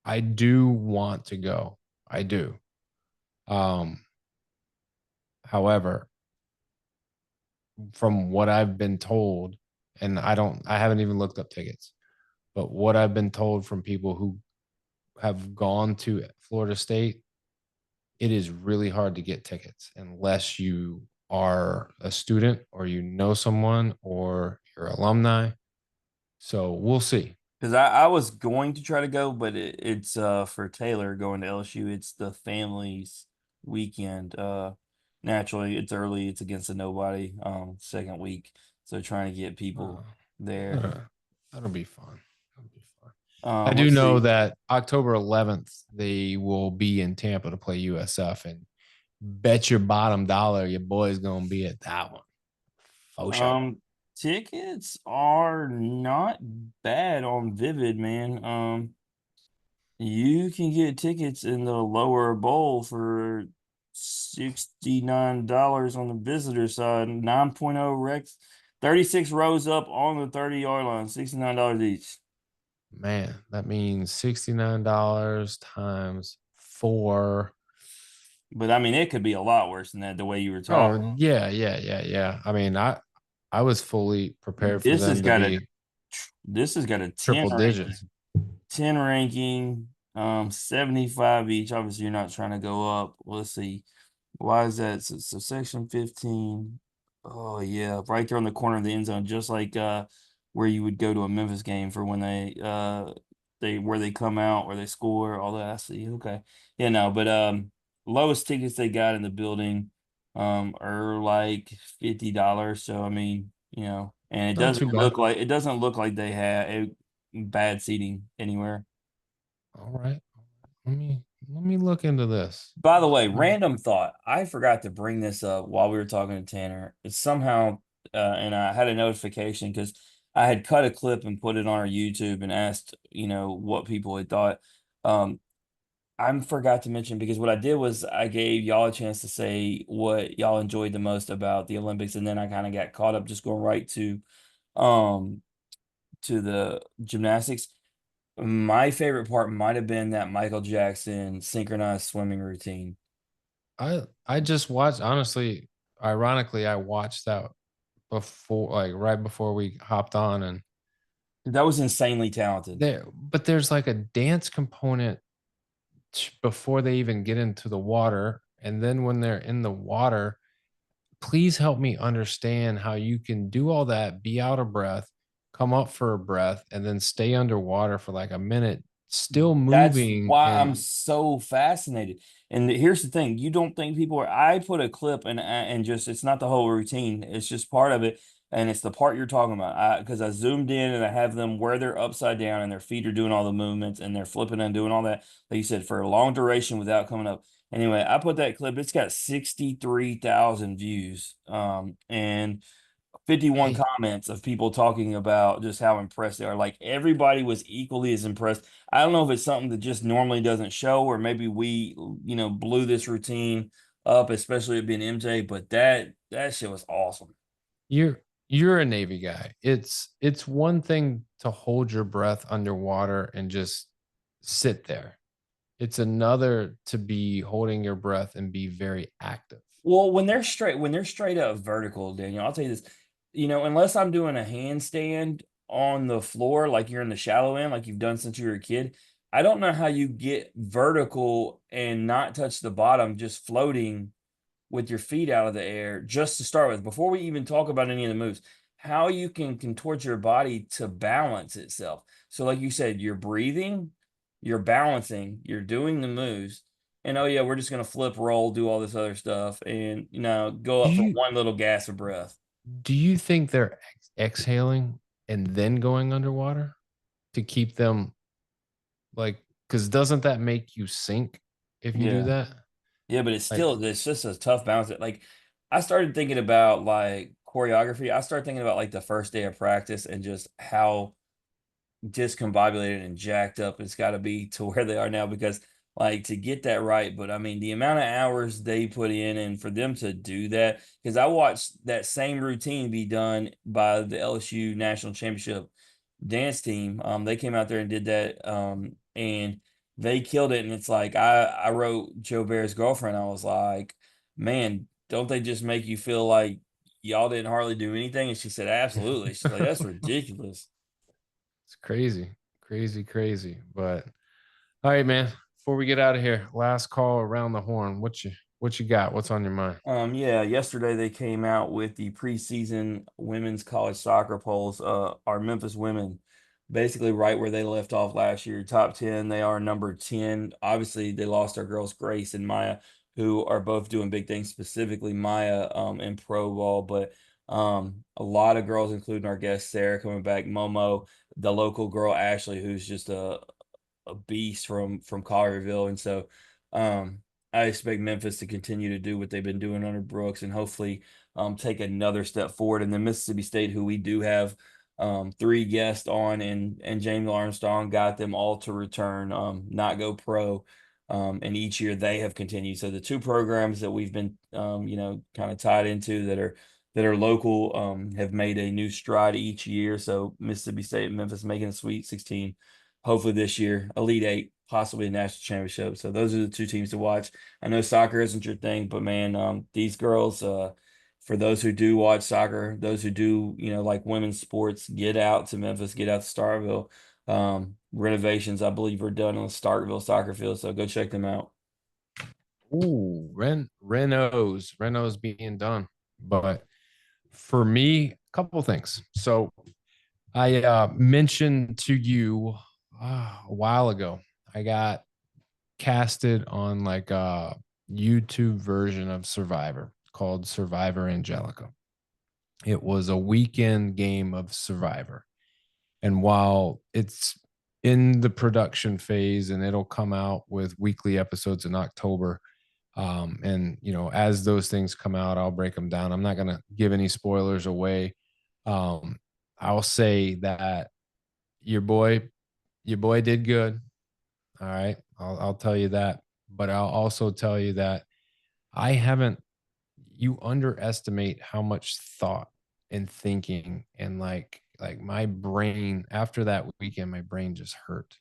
I do want to go. I do. Um, However, from what I've been told, and I haven't even looked up tickets, but what I've been told from people who have gone to Florida State, it is really hard to get tickets unless you are a student or you know someone or you're alumni. So we'll see. Because I was going to try to go, but it's for Taylor going to LSU. It's the family's weekend. Naturally, it's early. It's against a nobody. Second week, so trying to get Uh, people there. that'll be fun. That'll be fun. I do Let's know see. that October 11th they will be in Tampa to play USF, and bet your bottom dollar your boy's gonna be at that one. For sure. Um, Tickets are not bad on Vivid, man. You can get tickets in the lower bowl for $69 on the visitor side, 9.0 Rex, 36 rows up on the 30-yard line, $69 each. Man, that means $69 times 4. But I mean, it could be a lot worse than that. The way you were talking, Oh, yeah. I mean, I was fully prepared for this has them to got a be this has got a 10 triple digits. ranking. 10 ranking, 75 each. Obviously, you're not trying to go up. Let's see. Why is that? So section 15. Oh yeah, right there on the corner of the end zone, just like where you would go to a Memphis game for when they where they come out, where they score, all that. I see. Okay. Yeah, no, but lowest tickets they got in the building are like $50. So I mean, and Not too bad. it doesn't look like they have bad seating anywhere. All right. Let me look into this. By the way, random thought. I forgot to bring this up while we were talking to Tanner. It's somehow, and I had a notification because I had cut a clip and put it on our YouTube and asked, what people had thought. Um, I forgot to mention because what I did was I gave y'all a chance to say what y'all enjoyed the most about the Olympics, and then I kind of got caught up just going right um, to the gymnastics. My favorite part might have been that Michael Jackson synchronized swimming routine. I just watched, honestly, ironically, I watched that before, like right before we hopped on, and That was insanely talented. but there's like a dance component before they even get into the water, and then when they're in the water, please help me understand how you can do all that, be out of breath, come up for a breath, and then stay underwater for like a minute, still That's moving. why I'm And so fascinated. And here's the thing: you don't think people are. I put a clip and just it's not the whole routine. It's just part of it, and it's the part you're talking about. Because I zoomed in and I have them where they're upside down and their feet are doing all the movements and they're flipping and doing all that. Like you said, for a long duration without coming up. Anyway, I put that clip. It's got 63,000 views. And 51 hey, comments of people talking about just how impressed they are. Like everybody was equally as impressed. I don't know if it's something that just normally doesn't show, or maybe we, blew this routine up, especially it being MJ, but that shit was awesome. you're a Navy guy. It's one thing to hold your breath underwater and just sit there. It's another to be holding your breath and be very active. Well, when they're straight up vertical, Daniel, I'll tell you this, unless I'm doing a handstand on the floor, like you're in the shallow end, like you've done since you were a kid, I don't know how you get vertical and not touch the bottom, just floating with your feet out of the air, just to start with, before we even talk about any of the moves, how you can contort your body to balance itself. So, like you said, you're breathing, you're balancing, you're doing the moves, and oh yeah, we're just gonna flip, roll, do all this other stuff, and go Do up for you one little gasp of breath. do you think they're exhaling and then going underwater to keep them like, because doesn't that make you sink if you do Yeah. that? Yeah, but Like, it's just a tough balance. Like I started thinking about like choreography. I started thinking about like the first day of practice and just how discombobulated and jacked up it's got to be to where they are now, because like to get that right. But I mean, the amount of hours they put in and for them to do that, because I watched that same routine be done by the LSU national championship dance team. They came out there and did that, and they killed it. And it's like I wrote Joe Bear's girlfriend. I was like, man, don't they just make you feel like y'all didn't hardly do anything? And she said, absolutely. She's like, that's ridiculous. it's crazy, crazy, crazy. But all right, man. Before we get out of here, last call around the horn. What you got? What's on your mind? Yeah, yesterday they came out with the preseason women's college soccer polls. Our Memphis women basically right where they left off last year, top 10. They are number 10. Obviously, they lost our girls Grace and Maya, who are both doing big things, specifically Maya in pro ball, but a lot of girls, including our guest Sarah coming back, Momo, the local girl Ashley, who's just a beast from Collierville. And so I expect Memphis to continue to do what they've been doing under Brooks and hopefully take another step forward. And then Mississippi State, who we do have three guests on, and James Armstrong got them all to return, not go pro. And each year they have continued. So the two programs that we've been, kind of tied into that are local, have made a new stride each year. So Mississippi State and Memphis making a Sweet 16. hopefully this year, Elite Eight, possibly a national championship. So those are the two teams to watch. I know soccer isn't your thing, but man, these girls, for those who do watch soccer, those who do, like women's sports, get out to Memphis, get out to Starkville. Renovations, I believe, are done on the Starkville soccer field. So go check them out. Ooh, Renos being done. But for me, a couple things. So I mentioned to you a while ago, I got casted on like a YouTube version of Survivor called Survivor Angelica. It was a weekend game of Survivor. And while it's in the production phase and it'll come out with weekly episodes in October, and as those things come out, I'll break them down. I'm not going to give any spoilers away. I'll say that your boy did good. All right. I'll tell you that. But I'll also tell you that I haven't, you underestimate how much thought and thinking and like my brain after that weekend, my brain just hurt.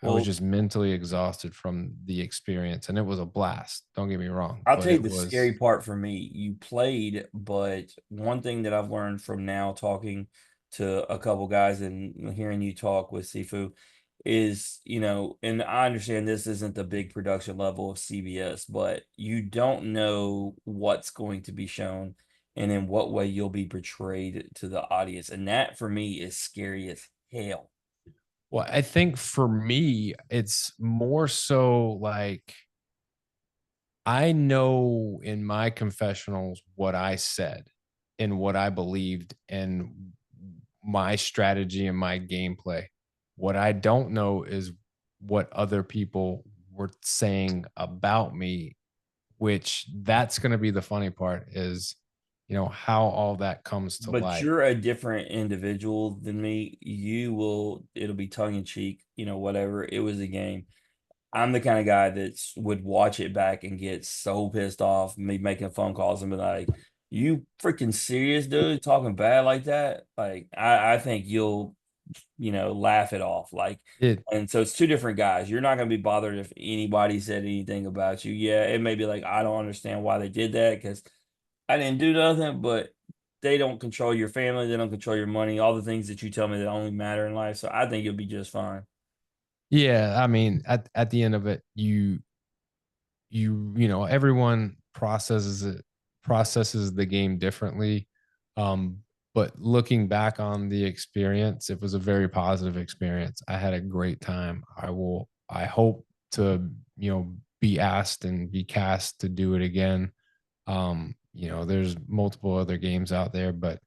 I was Well, just mentally exhausted from the experience and it was a blast. Don't get me wrong, I'll but tell you it the was scary part for me. You played, but one thing that I've learned from now talking to a couple guys and hearing you talk with Sifu is, and I understand this isn't the big production level of CBS, but you don't know what's going to be shown and in what way you'll be portrayed to the audience. And that for me is scary as hell. well, I think for me, it's more so like I know in my confessionals what I said and what I believed and my strategy and my gameplay. What I don't know is what other people were saying about me, which that's going to be the funny part is, how all that comes to But light. you're a different individual than me. It'll be tongue in cheek, whatever. It was a game. I'm the kind of guy that would watch it back and get so pissed off, me making phone calls and be like, "You freaking serious, dude? Talking bad like that?" Like, I think you'll, laugh it off. Like, It and so it's two different guys. You're not gonna be bothered if anybody said anything about you. Yeah, it may be like, I don't understand why they did that because I didn't do nothing, but they don't control your family, they don't control your money, all the things that you tell me that only matter in life. So I think you'll be just fine. yeah, I mean, at the end of it, everyone processes the game differently. But looking back on the experience, it was a very positive experience. I had a great time. I hope to, be asked and be cast to do it again. There's multiple other games out there, but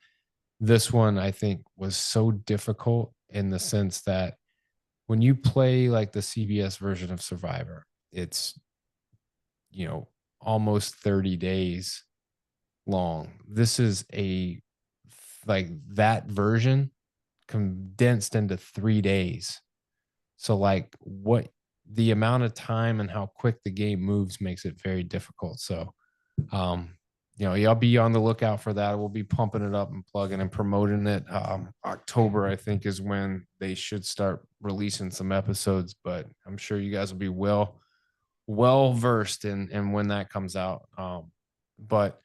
this one I think was so difficult in the sense that when you play like the CBS version of Survivor, it's almost 30 days long. This is a like that version condensed into 3 days. So like what the amount of time and how quick the game moves makes it very difficult. So y'all be on the lookout for that. We'll be pumping it up and plugging and promoting it. October, I think, is when they should start releasing some episodes, but I'm sure you guys will be well versed in when that comes out. But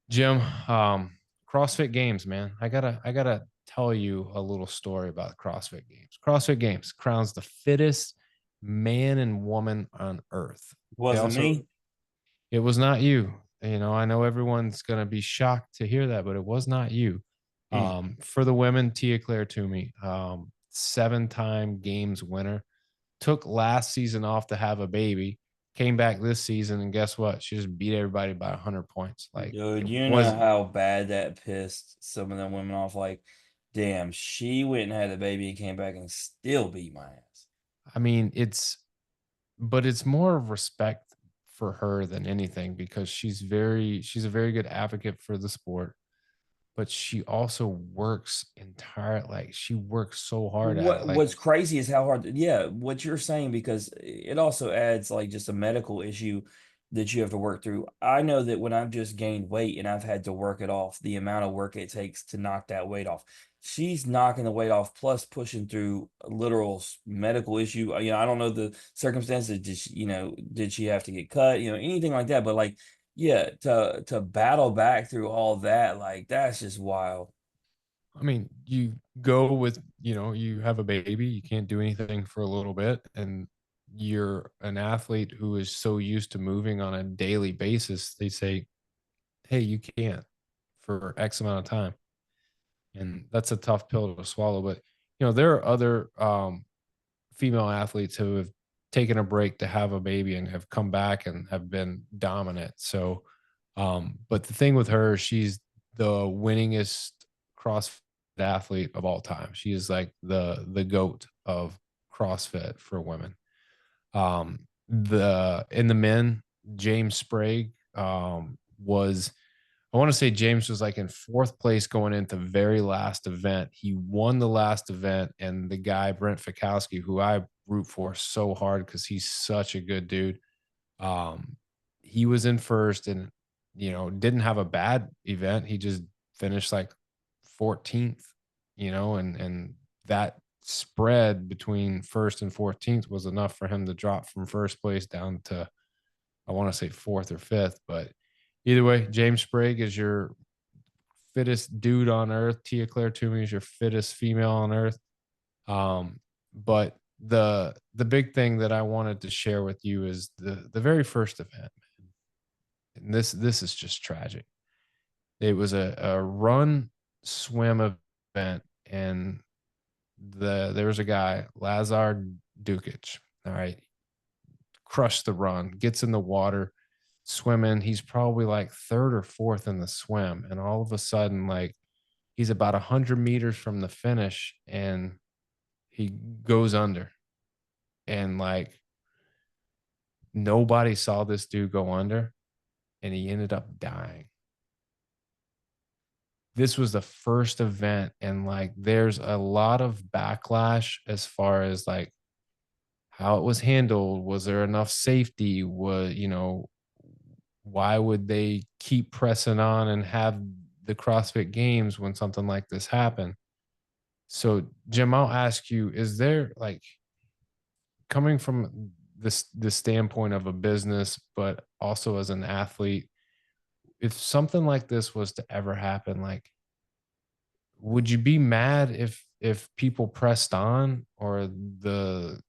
Jim, CrossFit Games, man, I gotta tell you a little story about CrossFit Games. CrossFit Games crowns the fittest man and woman on earth. They Wasn't also, me. it was not you. I know everyone's gonna be shocked to hear that, but it was not you. Mm. For the women, Tia Claire Toomey, 7-time games winner, took last season off to have a baby, came back this season, and guess what? She just beat everybody by 100 points. Like Dude, it you know was, how bad that pissed some of them women off. Like, damn, she went and had a baby and came back and still beat my ass. I mean, but it's more of respect for her than anything because she's a very good advocate for the sport, but she also she works so hard at it. Like, What's crazy is how hard, yeah, what you're saying, because it also adds like just a medical issue that you have to work through. I know that when I've just gained weight and I've had to work it off, the amount of work it takes to knock that weight off. She's knocking the weight off plus pushing through a literal medical issue. I don't know the circumstances. Did she have to get cut? Anything like that. But like, yeah, to battle back through all that, like that's just wild. I mean, you go with, you have a baby, you can't do anything for a little bit, and you're an athlete who is so used to moving on a daily basis. They say, hey, you can't for X amount of time. And that's a tough pill to swallow. But, there are other female athletes who have taken a break to have a baby and have come back and have been dominant. So, but the thing with her, she's the winningest CrossFit athlete of all time. She is like the goat of CrossFit for women. The in the men, James Sprague was, I want to say James was like in fourth place going into very last event. He won the last event, and the guy Brent Fikowski, who I root for so hard because he's such a good dude, he was in first and didn't have a bad event. He just finished like 14th, and that spread between first and 14th was enough for him to drop from first place down to, I want to say fourth or fifth. But either way, James Sprague is your fittest dude on earth. Tia Claire Toomey is your fittest female on earth. But the big thing that I wanted to share with you is the very first event. And this is just tragic. It was a run swim event, and there was a guy, Lazar Dukic. All right, crushed the run, gets in the water, swimming. He's probably like third or fourth in the swim, and all of a sudden, like, he's about 100 meters from the finish, and he goes under, and like nobody saw this dude go under, and he ended up dying. This was the first event, and like there's a lot of backlash as far as like how it was handled. Was there enough safety? Why would they keep pressing on and have the CrossFit Games when something like this happened? So, Jim, I'll ask you, is there, like, coming from the standpoint of a business, but also as an athlete, if something like this was to ever happen, like, would you be mad if people pressed on, or the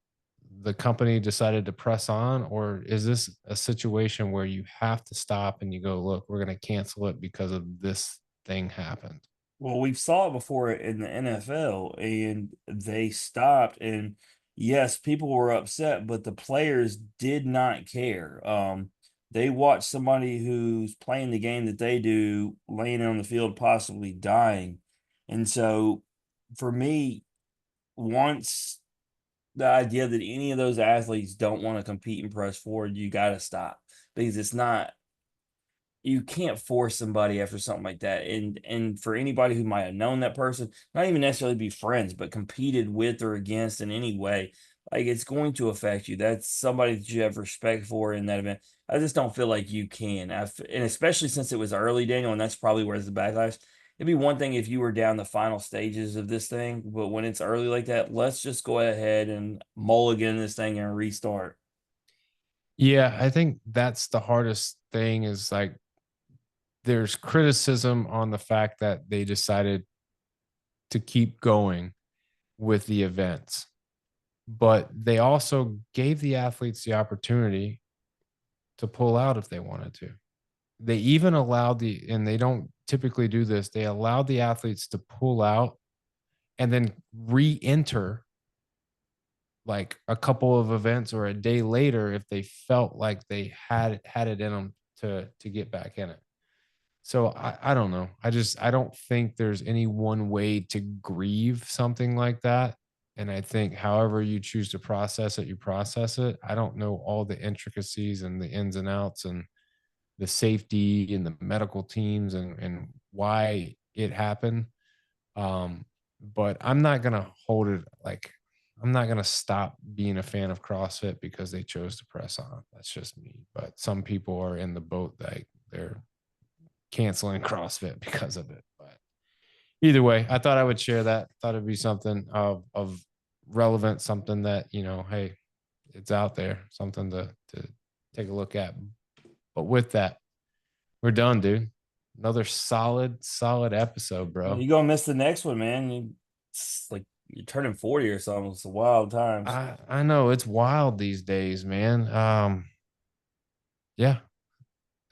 company decided to press on, or is this a situation where you have to stop and you go, look, we're going to cancel it because of this thing happened? Well, we've saw it before in the NFL, and they stopped. And yes, people were upset, but the players did not care. They watched somebody who's playing the game that they do, laying on the field, possibly dying. And so, for me, once the idea that any of those athletes don't want to compete and press forward, you got to stop, because it's not, you can't force somebody after something like that. And for anybody who might have known that person, not even necessarily be friends, but competed with or against in any way, like, it's going to affect you. That's somebody that you have respect for in that event. I just don't feel like you can. And especially since it was early, Daniel, and that's probably where the backlash. It'd be one thing if you were down the final stages of this thing, but when it's early like that, let's just go ahead and mulligan this thing and restart. Yeah, I think that's the hardest thing, is like there's criticism on the fact that they decided to keep going with the events, but they also gave the athletes the opportunity to pull out if they wanted to. They even allowed and they don't typically do this, they allowed the athletes to pull out and then re-enter like a couple of events or a day later if they felt like they had it in them to get back in it. So I don't know. I don't think there's any one way to grieve something like that. And I think however you choose to process it, you process it. I don't know all the intricacies and the ins and outs and the safety and the medical teams and why it happened. But I'm not gonna hold it like I'm not going to stop being a fan of CrossFit because they chose to press on. That's just me. But some people are in the boat that they're canceling CrossFit because of it. But either way, I thought I would share that. Thought it'd be something of relevant, something that, hey, it's out there, something to take a look at. But with that, we're done, dude. Another solid episode, bro. You're gonna miss the next one, man. It's like you're turning 40 or something. It's a wild times. I know it's wild these days, man. Yeah,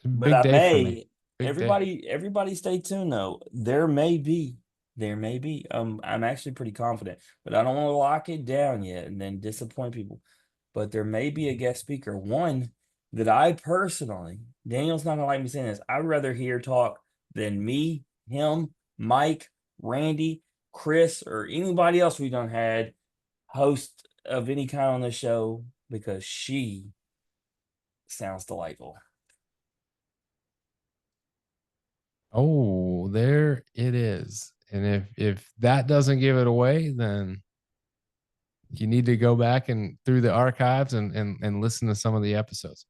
But big day for me. Big day. everybody stay tuned though. There may be. I'm actually pretty confident, but I don't want to lock it down yet and then disappoint people. But there may be a guest speaker. One that I personally, Daniel's not gonna like me saying this. I'd rather hear talk than me, him, Mike, Randy, Chris, or anybody else we done had host of any kind on the show because she sounds delightful. Oh, there it is. And if that doesn't give it away, then you need to go back and through the archives and listen to some of the episodes.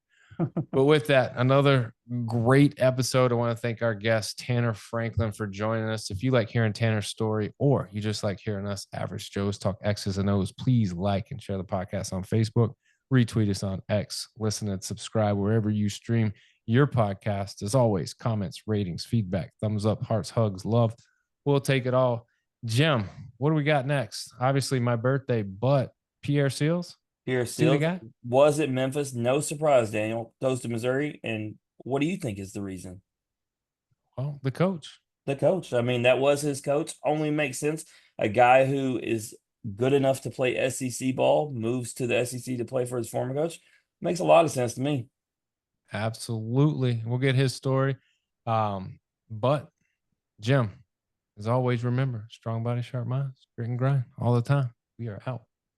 But with that, another great episode. I want to thank our guest, Tanner Franklin, for joining us. If you like hearing Tanner's story or you just like hearing us average Joes talk X's and O's, please like and share the podcast on Facebook, retweet us on X, listen and subscribe wherever you stream your podcast. As always, comments, ratings, feedback, thumbs up, hearts, hugs, love. We'll take it all. Jim, what do we got next? Obviously, my birthday, but Pierre Seals. Here, See the still guy? was at Memphis. No surprise, Daniel goes to Missouri. And what do you think is the reason? Well, the coach. The coach. I mean, that was his coach. Only makes sense. A guy who is good enough to play SEC ball moves to the SEC to play for his former coach. Makes a lot of sense to me. Absolutely. We'll get his story. But Jim, as always, remember, strong body, sharp mind, grit and grind all the time. We are out.